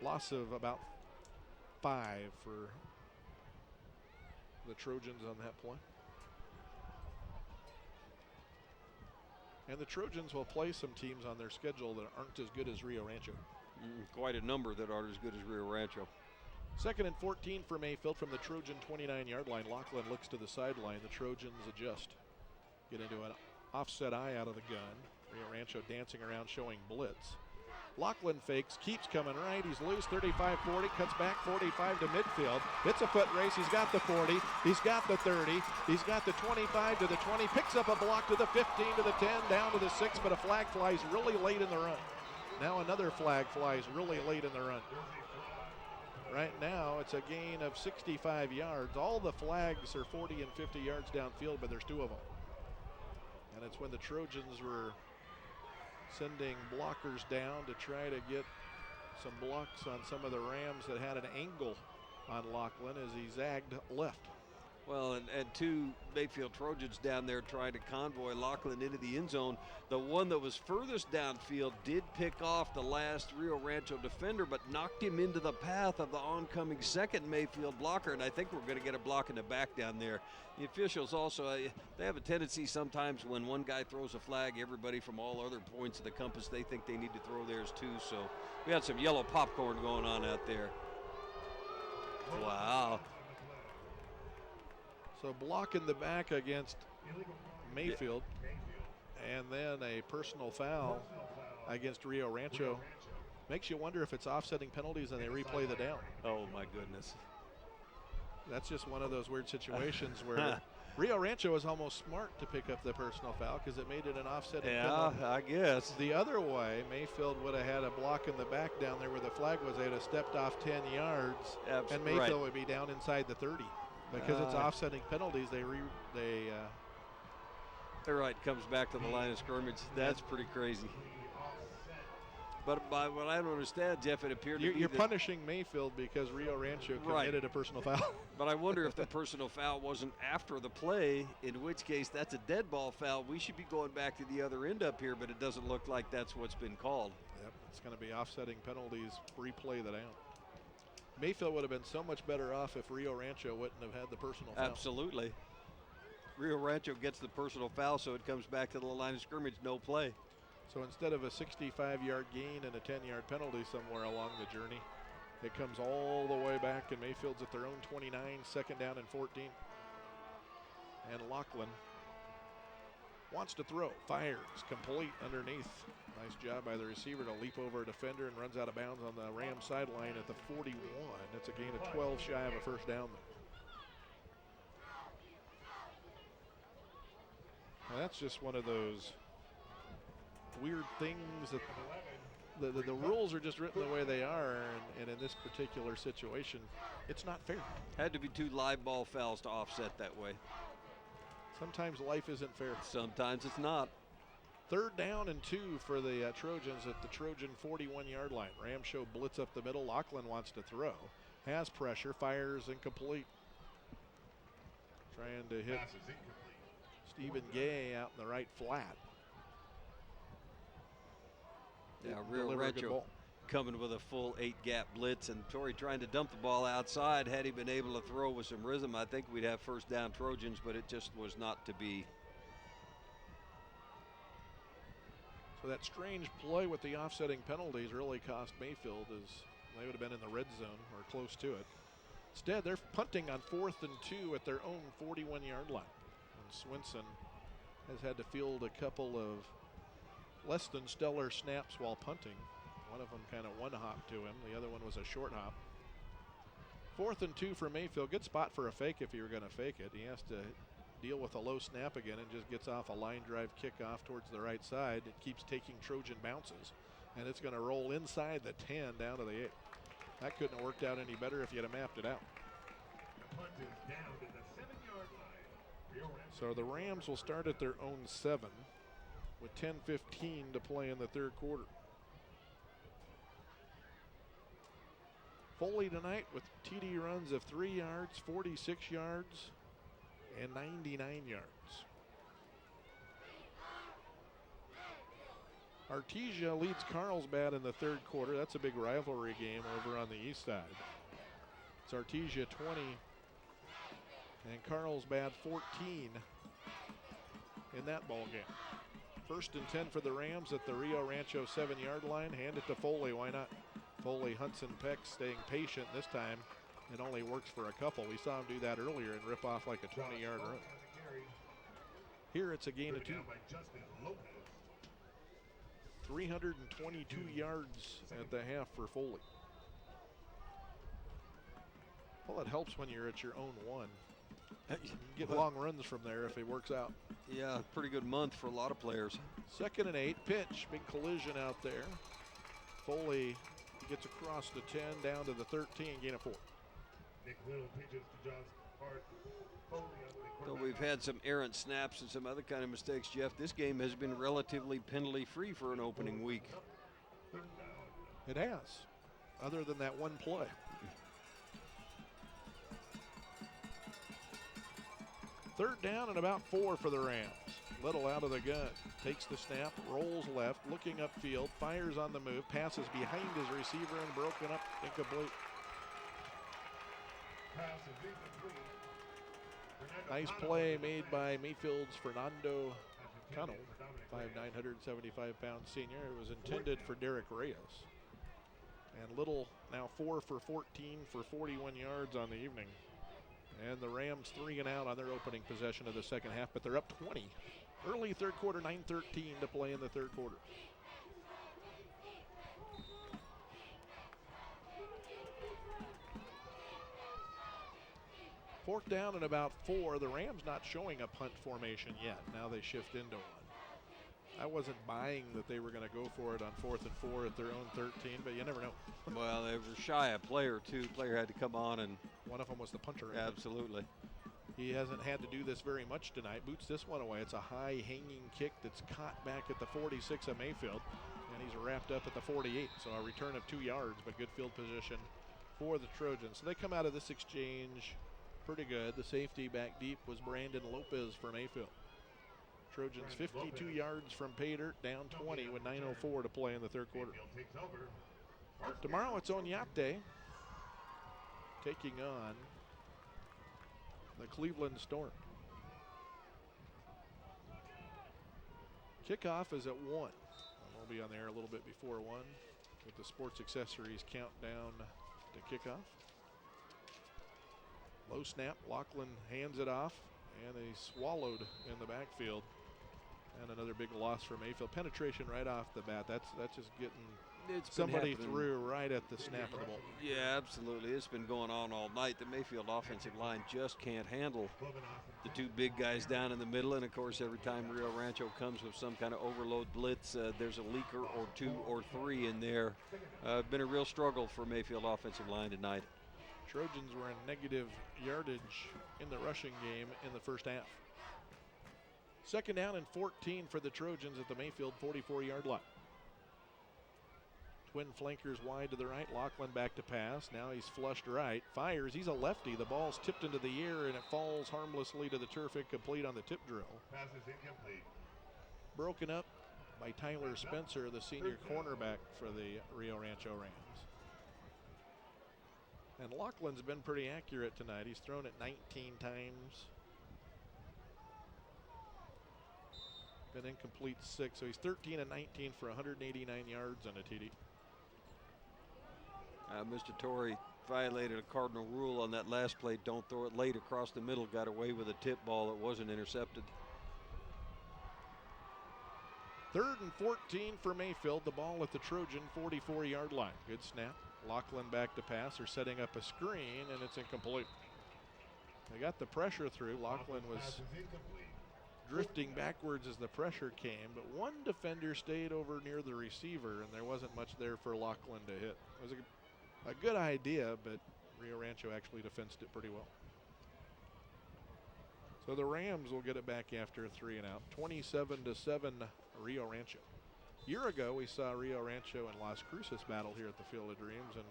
Loss of about 5 for the Trojans on that play. And the Trojans will play some teams on their schedule that aren't as good as Rio Rancho. Quite a number that aren't as good as Rio Rancho. 2nd and 14 for Mayfield from the Trojan 29-yard line. Lachlan looks to the sideline. The Trojans adjust. Get into an offset eye out of the gun. Rio Rancho dancing around showing blitz. Lachlan fakes, keeps coming right. He's loose, 35-40, cuts back 45 to midfield. Hits a foot race. He's got the 40. He's got the 30. He's got the 25 to the 20. Picks up a block to the 15 to the 10, down to the 6, but a flag flies really late in the run. Now another flag flies really late in the run. Right now, it's a gain of 65 yards. All the flags are 40 and 50 yards downfield, but there's 2 of them. And it's when the Trojans were sending blockers down to try to get some blocks on some of the Rams that had an angle on Lachlan as he zagged left. Well, and 2 Mayfield Trojans down there trying to convoy Lachlan into the end zone. The one that was furthest downfield did pick off the last Rio Rancho defender, but knocked him into the path of the oncoming second Mayfield blocker, and I think we're going to get a block in the back down there. The officials also, they have a tendency sometimes when one guy throws a flag, everybody from all other points of the compass, they think they need to throw theirs too. So we had some yellow popcorn going on out there. Wow. So block in the back against Mayfield, and then a personal foul against Rio Rancho. Makes you wonder if it's offsetting penalties and they replay the down. Oh my goodness. That's just one of those weird situations where Rio Rancho was almost smart to pick up the personal foul because it made it an offsetting Yeah, penalty. I guess. The other way, Mayfield would have had a block in the back down there where the flag was. They'd have stepped off 10 yards, and Mayfield right. would be down inside the 30. Because it's offsetting penalties, they're right, comes back to the line of scrimmage. That's pretty crazy. But by what I don't understand, Jeff, it appeared to be you're punishing Mayfield because Rio Rancho committed a personal foul. But I wonder if the personal foul wasn't after the play, in which case that's a dead ball foul. We should be going back to the other end up here, but it doesn't look like that's what's been called. Yep, it's going to be offsetting penalties. Replay that out. Mayfield would have been so much better off if Rio Rancho wouldn't have had the personal foul. Absolutely. Rio Rancho gets the personal foul, so it comes back to the line of scrimmage, no play. So instead of a 65-yard gain and a 10-yard penalty somewhere along the journey, it comes all the way back, and Mayfield's at their own 29, second down and 14. And Lachlan wants to throw, fires, complete underneath. Nice job by the receiver to leap over a defender and runs out of bounds on the Rams sideline at the 41. It's a gain of 12 shy of a first down there. Now that's just one of those weird things that the rules are just written the way they are, and in this particular situation, it's not fair. Had to be 2 live ball fouls to offset that way. Sometimes life isn't fair. Sometimes it's not. 3rd down and 2 for the Trojans at the Trojan 41-yard line. Rancho blitz up the middle. Lachlan wants to throw. Has pressure, fires incomplete. Trying to hit Stephen Gay out in the right flat. Yeah, Rio Rancho coming with a full 8-gap blitz, and Torrey trying to dump the ball outside. Had he been able to throw with some rhythm, I think we'd have first down Trojans, but it just was not to be. So that strange play with the offsetting penalties really cost Mayfield, as they would have been in the red zone or close to it. Instead, they're punting on 4th and 2 at their own 41-yard line. And Swinson has had to field a couple of less than stellar snaps while punting. One of them kind of one hop to him. The other one was a short hop. 4th and 2 for Mayfield. Good spot for a fake if you were going to fake it. He has to deal with a low snap again and just gets off a line drive kickoff towards the right side. It keeps taking Trojan bounces, and it's going to roll inside the 10 down to the 8. That couldn't have worked out any better if you had mapped it out. The punt is down to the 7-yard line. So the Rams will start at their own 7 with 10:15 to play in the 3rd quarter. Foley tonight with TD runs of 3 yards, 46 yards, and 99 yards. Artesia leads Carlsbad in the 3rd quarter. That's a big rivalry game over on the east side. It's Artesia 20 and Carlsbad 14 in that ball game. 1st and 10 for the Rams at the Rio Rancho 7-yard line. Hand it to Foley, why not? Foley, Hudson Peck staying patient this time. It only works for a couple. We saw him do that earlier and rip off like a 20-yard run. Here it's a gain of 2. 322 yards at the half for Foley. Well, it helps when you're at your own 1. You can get long runs from there if it works out. Yeah, pretty good month for a lot of players. 2nd and 8, pitch, big collision out there. Foley gets across the 10, down to the 13, gain of 4. Nick Little pitches to John's Hart. So we've had some errant snaps and some other kind of mistakes, Jeff. This game has been relatively penalty-free for an opening week. It has, other than that one play. Third down and about 4 for the Rams. Little out of the gun, takes the snap, rolls left, looking upfield, fires on the move, passes behind his receiver and broken up, incomplete. Nice play made by Mayfield's Fernando Cano, 5'9", 175-pound senior. It was intended for Derek Reyes. And Little now 4 for 14 for 41 yards on the evening. And the Rams 3 and out on their opening possession of the second half, but they're up 20. Early 3rd quarter, 9:13 to play in the 3rd quarter. 4th down and about 4. The Rams not showing a punt formation yet. Now they shift into one. I wasn't buying that they were going to go for it on 4th and 4 at their own 13, but you never know. Well, they were shy a player or two. Player had to come on, and one of them was the punter. Absolutely. He hasn't had to do this very much tonight. Boots this one away. It's a high hanging kick that's caught back at the 46 of Mayfield, and he's wrapped up at the 48. So a return of 2 yards, but good field position for the Trojans. So they come out of this exchange pretty good. The safety back deep was Brandon Lopez for Mayfield. Trojans 52 yards from pay dirt, down 20 with 9:04 to play in the 3rd quarter. Tomorrow it's Oñate taking on the Cleveland Storm. Kickoff is at 1. We'll be on the air a little bit before 1 with the Sports Accessories countdown to kickoff. Low snap, Lachlan hands it off, and he's swallowed in the backfield. And another big loss for Mayfield. Penetration right off the bat. That's just getting somebody through right at the snap of the ball. Yeah, absolutely. It's been going on all night. The Mayfield offensive line just can't handle the 2 big guys down in the middle. And, of course, every time Rio Rancho comes with some kind of overload blitz, there's a leaker or 2 or 3 in there. Been a real struggle for Mayfield offensive line tonight. Trojans were in negative yardage in the rushing game in the first half. 2nd down and 14 for the Trojans at the Mayfield 44-yard line. Twin flankers wide to the right. Lachlan back to pass. Now he's flushed right. Fires. He's a lefty. The ball's tipped into the air and it falls harmlessly to the turf. Incomplete on the tip drill. Pass is incomplete. Broken up by Tyler Spencer, the senior cornerback for the Rio Rancho Rams. And Lachlan's been pretty accurate tonight. He's thrown it 19 times. Been incomplete 6, so he's 13 and 19 for 189 yards and a TD. Mr. Torrey violated a cardinal rule on that last play. Don't throw it late across the middle. Got away with a tip ball that wasn't intercepted. 3rd and 14 for Mayfield. The ball at the Trojan 44-yard line. Good snap. Lachlan back to pass. They're setting up a screen, and it's incomplete. They got the pressure through. Lachlan was drifting backwards as the pressure came, but one defender stayed over near the receiver, and there wasn't much there for Lachlan to hit. It was a good idea, but Rio Rancho actually defensed it pretty well. So the Rams will get it back after a 3 and out. 27-7 Rio Rancho. A year ago, we saw Rio Rancho and Las Cruces battle here at the Field of Dreams, and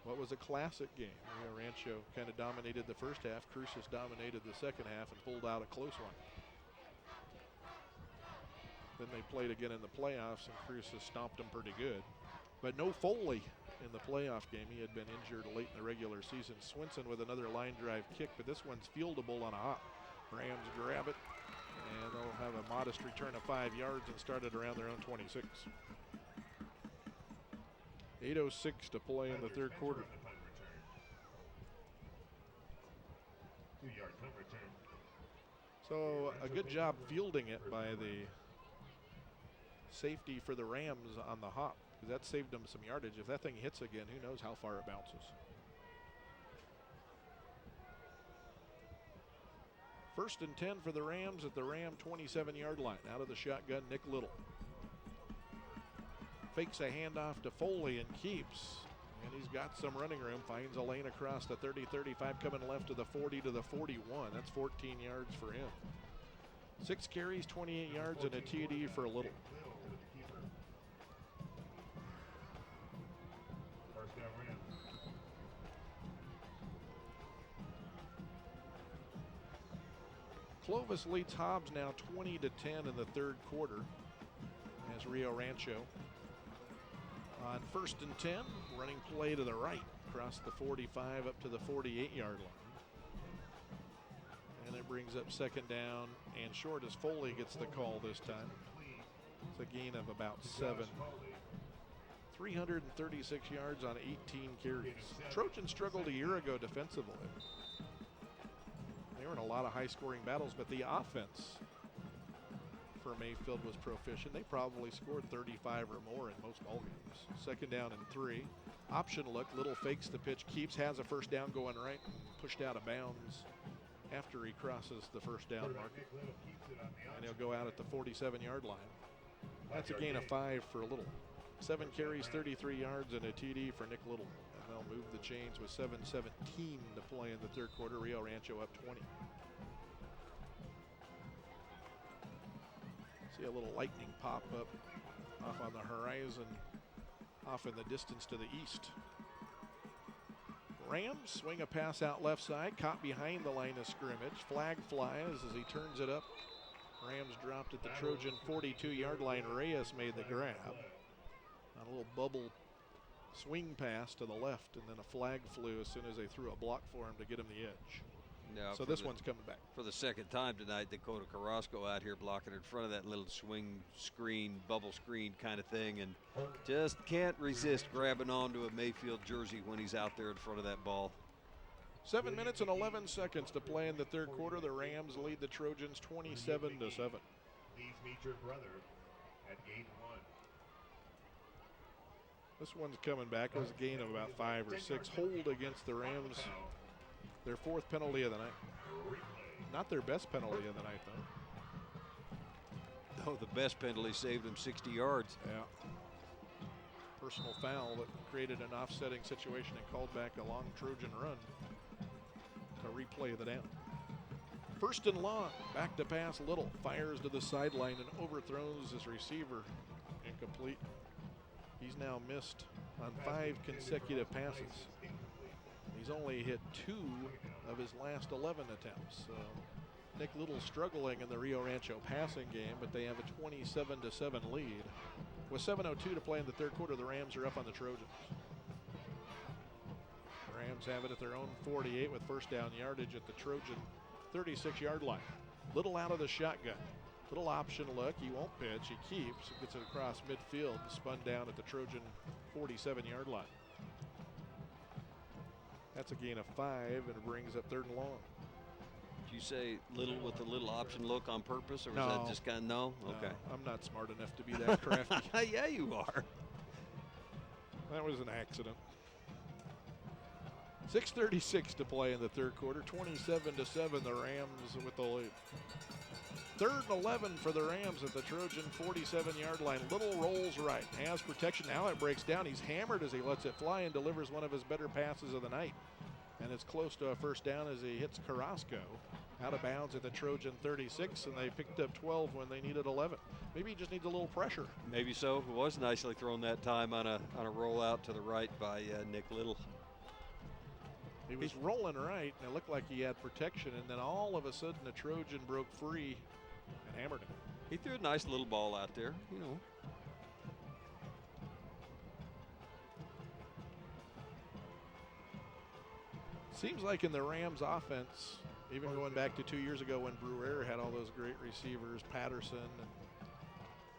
what was a classic game. Rio Rancho kind of dominated the first half. Cruces dominated the second half and pulled out a close one. Then they played again in the playoffs, and Cruces stomped them pretty good. But no Foley in the playoff game. He had been injured late in the regular season. Swinson with another line drive kick, but this one's fieldable on a hop. Rams grab it, and they'll have a modest return of 5 yards and start it around their own 26. 8:06 to play in the 3rd quarter. 2-yard punt return. So a good job fielding it by the safety for the Rams on the hop, because that saved them some yardage. If that thing hits again, who knows how far it bounces. First and 10 for the Rams at the Ram 27-yard line. Out of the shotgun, Nick Little. Fakes a handoff to Foley and keeps. And he's got some running room. Finds a lane across the 30-35, coming left to the 40 to the 41. That's 14 yards for him. 6 carries, 28 yards, and a TD for Little. First down Rams. Clovis leads Hobbs now 20-10 in the 3rd quarter as Rio Rancho on 1st and 10, running play to the right across the 45 up to the 48-yard line. And it brings up 2nd down and short as Foley gets the call this time. It's a gain of about 7. 336 yards on 18 carries. Trojans struggled a year ago defensively. They were in a lot of high-scoring battles, but the offense for Mayfield was proficient. They probably scored 35 or more in most ball games. Second down and 3. Option look. Little fakes the pitch, keeps, has a first down going right, and pushed out of bounds after he crosses the first down mark. And he'll go out at the 47-yard line. That's a gain of 5 for Little. 7 carries, 33 yards, and a TD for Nick Little. And they'll move the chains with 7:17 to play in the third quarter. Rio Rancho up 20. See a little lightning pop up off on the horizon, off in the distance to the east. Rams swing a pass out left side, caught behind the line of scrimmage. Flag flies as he turns it up. Rams dropped at the Trojan 42-yard line. Reyes made the grab. On a little bubble swing pass to the left, and then a flag flew as soon as they threw a block for him to get him the edge. Now so this one's coming back. For the second time tonight, Dakota Carrasco out here blocking in front of that little swing screen, bubble screen kind of thing, and just can't resist grabbing onto a Mayfield jersey when he's out there in front of that ball. 7 minutes and 11 seconds to play in the third quarter. The Rams lead the Trojans 27-7. Please meet your brother at gate 1. This one's coming back. It was a gain of about 5 or 6. Hold against the Rams. Their 4th penalty of the night. Not their best penalty of the night, though. Oh, the best penalty saved them 60 yards. Yeah. Personal foul that created an offsetting situation and called back a long Trojan run to replay the down. First and long. Back to pass. Little fires to the sideline and overthrows his receiver. Incomplete. He's now missed on 5 consecutive passes. He's only hit 2 of his last 11 attempts. Nick Little struggling in the Rio Rancho passing game, but they have a 27-7 lead. With 7:02 to play in the third quarter, the Rams are up on the Trojans. The Rams have it at their own 48 with first down yardage at the Trojan 36-yard line. Little out of the shotgun. Little option look. He won't pitch. He keeps. He gets it across midfield, spun down at the Trojan 47-yard line. That's a gain of 5, and it brings up third and long. Did you say Little with a little option look on purpose, or was No. that just kind of no? Okay. I'm not smart enough to be that crafty. Yeah, you are. That was an accident. 6:36 to play in the third quarter. 27-7, the Rams with the lead. Third and 11 for the Rams at the Trojan 47-yard line. Little rolls right, has protection. Now it breaks down. He's hammered as he lets it fly and delivers one of his better passes of the night. And it's close to a first down as he hits Carrasco. Out of bounds at the Trojan 36, and they picked up 12 when they needed 11. Maybe he just needs a little pressure. Maybe so. It was nicely thrown that time on a rollout to the right by Nick Little. He was rolling right, and it looked like he had protection, and then all of a sudden the Trojan broke free and hammered him. He threw a nice little ball out there, you know. Seems like in the Rams offense, even going back to 2 years ago when Brewer had all those great receivers, Patterson, and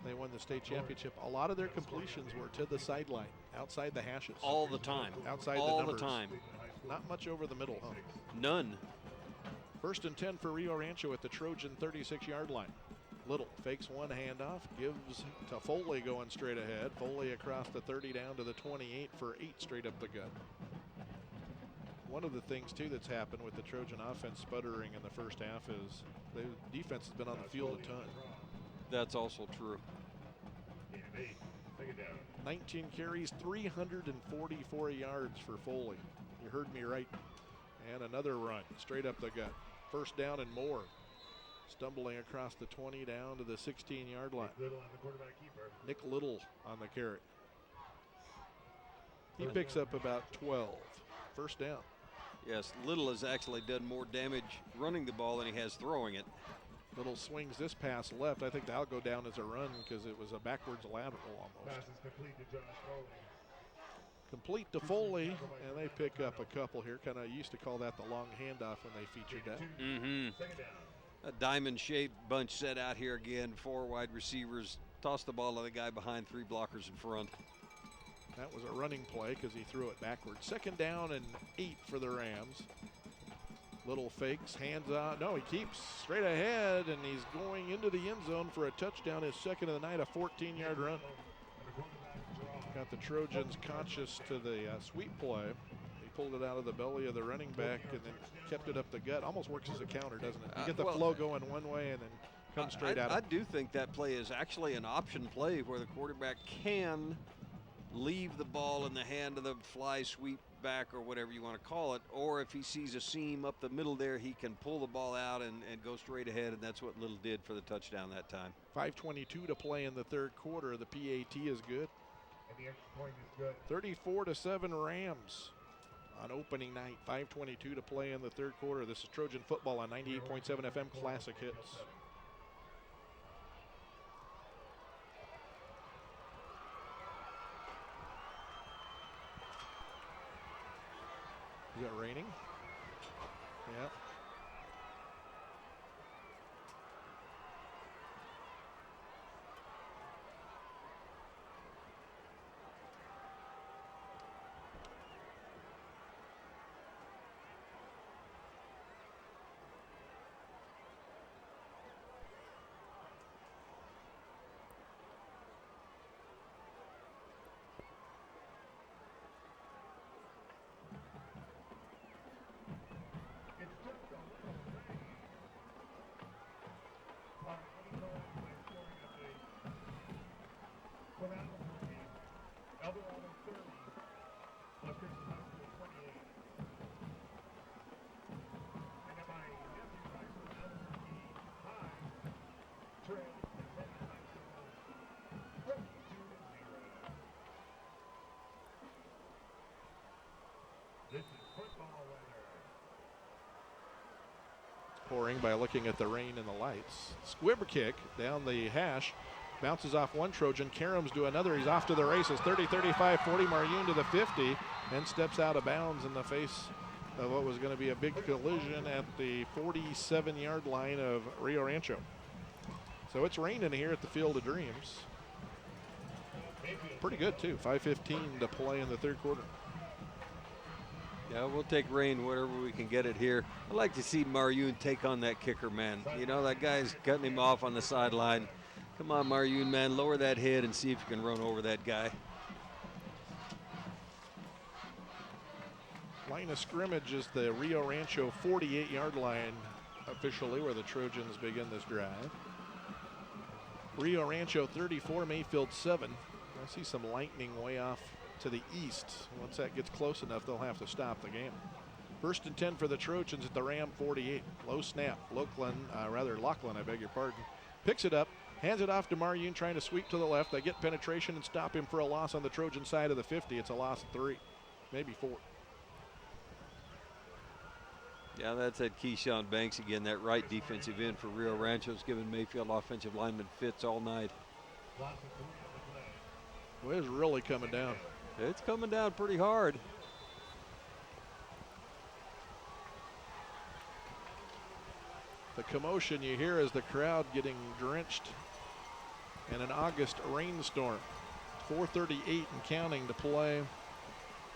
they won the state championship, a lot of their completions were to the sideline, outside the hashes. All the time. Outside all the numbers. the time. Not much over the middle, huh? None. First and 10 for Rio Rancho at the Trojan 36-yard line. Little fakes one handoff, gives to Foley going straight ahead. Foley across the 30 down to the 28 for 8 straight up the gut. One of the things, too, that's happened with the Trojan offense sputtering in the first half is the defense has been on the field a ton. That's also true. 19 carries, 344 yards for Foley. You heard me right. And another run straight up the gut. First down and more. Stumbling across the 20 down to the 16-yard line. Nick Little on the carry. He picks up about 12. First down. Yes, Little has actually done more damage running the ball than he has throwing it. Little swings this pass left. I think that'll go down as a run because it was a backwards lateral almost. Pass is complete to Josh Foley. Complete to Foley, and they pick up a couple here. Kind of used to call that the long handoff when they featured that. Mm-hmm. A diamond-shaped bunch set out here again. 4 wide receivers. Toss the ball to the guy behind, 3 blockers in front. That was a running play because he threw it backwards. Second down and 8 for the Rams. Little fakes, hands out. No, he keeps straight ahead, and he's going into the end zone for a touchdown, his second of the night, a 14-yard run. Got the Trojans conscious to the sweep play. He pulled it out of the belly of the running back and then kept it up the gut. Almost works as a counter, doesn't it? You get the flow going one way and then come straight out. I do think that play is actually an option play where the quarterback can leave the ball in the hand of the fly sweep back or whatever you want to call it, or if he sees a seam up the middle there, he can pull the ball out and go straight ahead, and that's what Little did for the touchdown that time. 5:22 to play in the third quarter. The PAT is good. And the extra point is good. 34-7 Rams on opening night. 5:22 to play in the third quarter. This is Trojan football on 98.7 FM Classic Hits. Is it raining? Yeah. This is football weather. Pouring by looking at the rain and the lights. Squib kick down the hash. Bounces off one Trojan. Karams do another. He's off to the races. 30, 35, 40. Marune to the 50. And steps out of bounds in the face of what was going to be a big collision at the 47-yard line of Rio Rancho. So it's raining here at the Field of Dreams. Pretty good, too. 5:15 to play in the third quarter. Yeah, we'll take rain wherever we can get it here. I'd like to see Marune take on that kicker, man. You know, that guy's cutting him off on the sideline. Come on, Marune, man, lower that head and see if you can run over that guy. Line of scrimmage is the Rio Rancho 48-yard line officially where the Trojans begin this drive. Rio Rancho 34, Mayfield 7. I see some lightning way off to the east. Once that gets close enough, they'll have to stop the game. 1st and 10 for the Trojans at the Ram 48. Low snap. Lachlan, I beg your pardon, picks it up, hands it off to Marune, trying to sweep to the left. They get penetration and stop him for a loss on the Trojan side of the 50. It's a loss of 3, maybe 4. Yeah, that's that Keyshawn Banks again, that right defensive end for Rio Rancho's giving Mayfield offensive lineman fits all night. Well, it's really coming down. It's coming down pretty hard. The commotion you hear is the crowd getting drenched in an August rainstorm. 4:38 and counting to play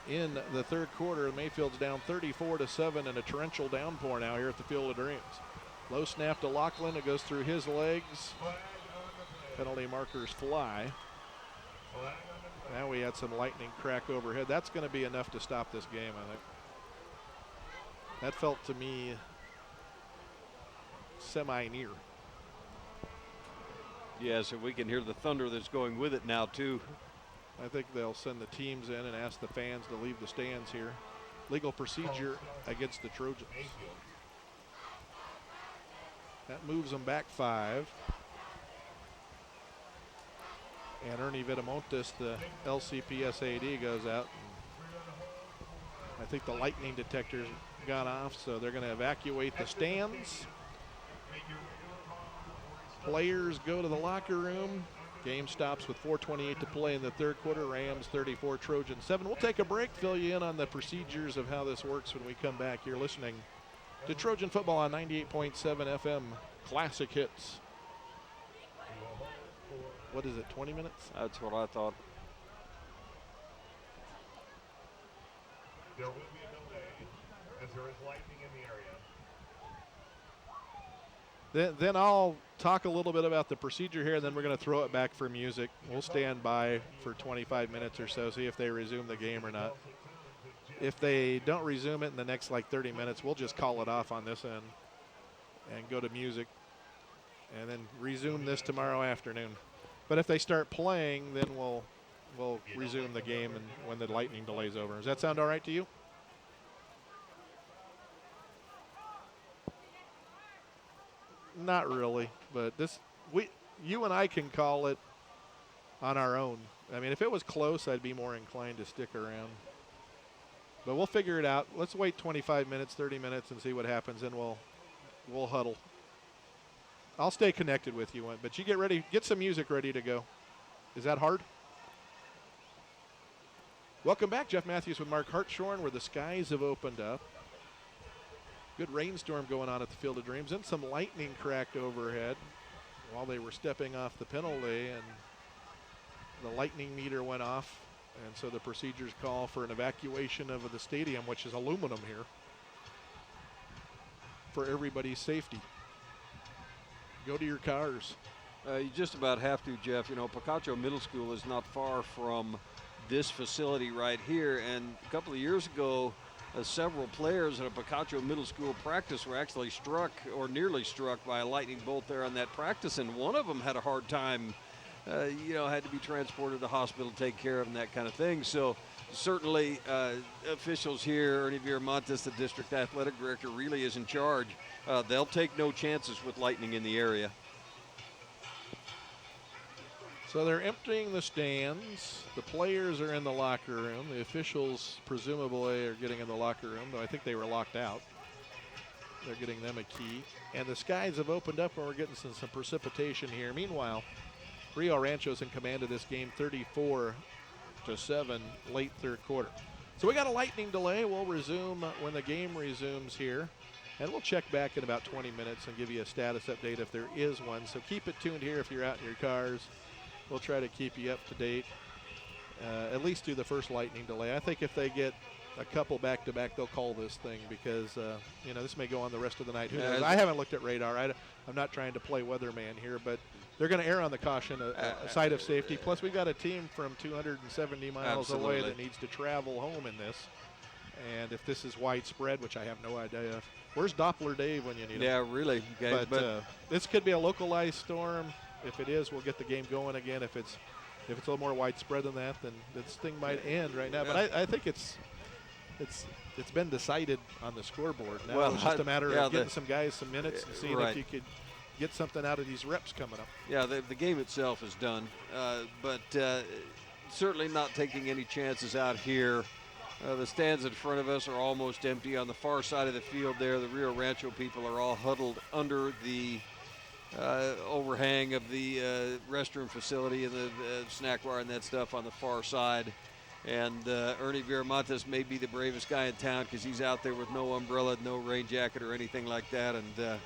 in the third quarter. Mayfield's down 34-7 in a torrential downpour now here at the Field of Dreams. Low snap to Lachlan. It goes through his legs. Penalty markers fly. Now we had some lightning crack overhead. That's going to be enough to stop this game, I think. That felt to me semi-near. Yeah, so we can hear the thunder that's going with it now, too. I think they'll send the teams in and ask the fans to leave the stands here. Legal procedure against the Trojans. That moves them back 5. And Ernie Vitamontes, the LCPSAD, goes out. I think the lightning detector's gone off, so they're going to evacuate the stands. Players go to the locker room. Game stops with 4:28 to play in the third quarter. Rams 34, Trojans 7. We'll take a break, fill you in on the procedures of how this works when we come back. You're listening to Trojan football on 98.7 FM Classic Hits. What is it, 20 minutes? That's what I thought. There will be a delay as there is lightning in the area. Then I'll talk a little bit about the procedure here, and then we're going to throw it back for music. We'll stand by for 25 minutes or so, see if they resume the game or not. If they don't resume it in the next like 30 minutes, we'll just call it off on this end and go to music and then resume this tomorrow afternoon. But if they start playing, then we'll resume the game and when the lightning delay's over. Does that sound all right to you? Not really, but you and I can call it on our own. I mean, if it was close, I'd be more inclined to stick around. But we'll figure it out. Let's wait 25 minutes, 30 minutes, and see what happens, and we'll huddle. I'll stay connected with you, but you get ready, get some music ready to go. Is that hard? Welcome back, Jeff Matthews with Mark Hartshorn, where the skies have opened up. Good rainstorm going on at the Field of Dreams, and some lightning cracked overhead while they were stepping off the penalty, and the lightning meter went off, and so the procedures call for an evacuation of the stadium, which is aluminum here, for everybody's safety. Go to your cars. You just about have to, Jeff. You know, Picacho Middle School is not far from this facility right here, and a couple of years ago, several players at a Picacho Middle School practice were actually struck or nearly struck by a lightning bolt there on that practice, and one of them had a hard time, had to be transported to the hospital, take care of, and that kind of thing. So certainly officials here, Ernie Viramontes, the district athletic director, really is in charge. They'll take no chances with lightning in the area. So they're emptying the stands. The players are in the locker room. The officials presumably are getting in the locker room, though I think they were locked out. They're getting them a key. And the skies have opened up and we're getting some precipitation here. Meanwhile, Rio Rancho's in command of this game 34-7 late third quarter. So we got a lightning delay. We'll resume when the game resumes here. And we'll check back in about 20 minutes and give you a status update if there is one. So keep it tuned here if you're out in your cars. We'll try to keep you up to date, at least through the first lightning delay. I think if they get a couple back-to-back, they'll call this thing because, this may go on the rest of the night. Who knows? I haven't looked at radar. I'm not trying to play weatherman here, but they're going to err on the caution, a side of safety. Plus, we've got a team from 270 miles away that needs to travel home in this. And if this is widespread, which I have no idea, where's Doppler Dave when you need him? Yeah, really. Okay, but this could be a localized storm. If it is, we'll get the game going again. If it's a little more widespread than that, then this thing might end right now. But I think it's been decided on the scoreboard. Now it's just a matter of getting some guys some minutes and seeing if you could get something out of these reps coming up. Yeah, the game itself is done, but certainly not taking any chances out here. The stands in front of us are almost empty. On the far side of the field there, the Rio Rancho people are all huddled under the overhang of the restroom facility and the snack bar and that stuff on the far side. And Ernie Viramontes may be the bravest guy in town because he's out there with no umbrella, no rain jacket or anything like that. And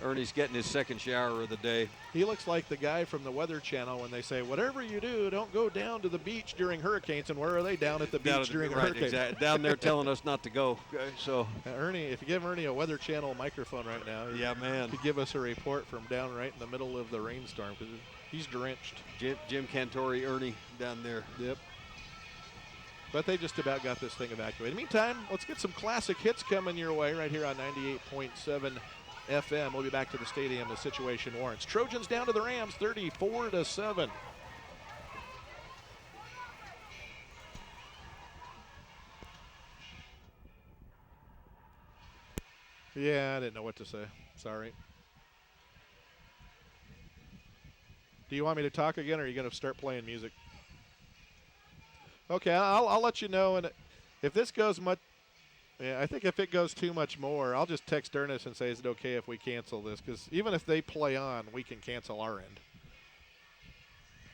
Ernie's getting his second shower of the day. He looks like the guy from the Weather Channel when they say, whatever you do, don't go down to the beach during hurricanes. And where are they? Down at the beach during a hurricane. Exactly. Down there telling us not to go. Okay, so Ernie, if you give Ernie a Weather Channel microphone right now, man, could give us a report from down right in the middle of the rainstorm because he's drenched. Jim Cantori, Ernie down there. Yep. But they just about got this thing evacuated. Meantime, let's get some classic hits coming your way right here on 98.7 FM. We'll be back to the stadium. The situation warrants. Trojans down to the Rams, 34-7. Yeah, I didn't know what to say. Sorry. Do you want me to talk again, or are you going to start playing music? Okay, I'll let you know. And if this goes much, yeah, I think if it goes too much more, I'll just text Ernest and say, is it okay if we cancel this? Because even if they play on, we can cancel our end.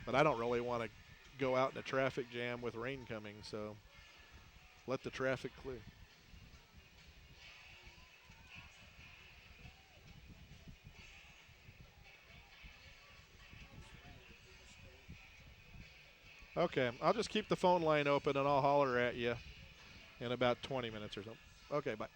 But I don't really want to go out in a traffic jam with rain coming, so let the traffic clear. Okay, I'll just keep the phone line open and I'll holler at you in about 20 minutes or so. Okay, bye.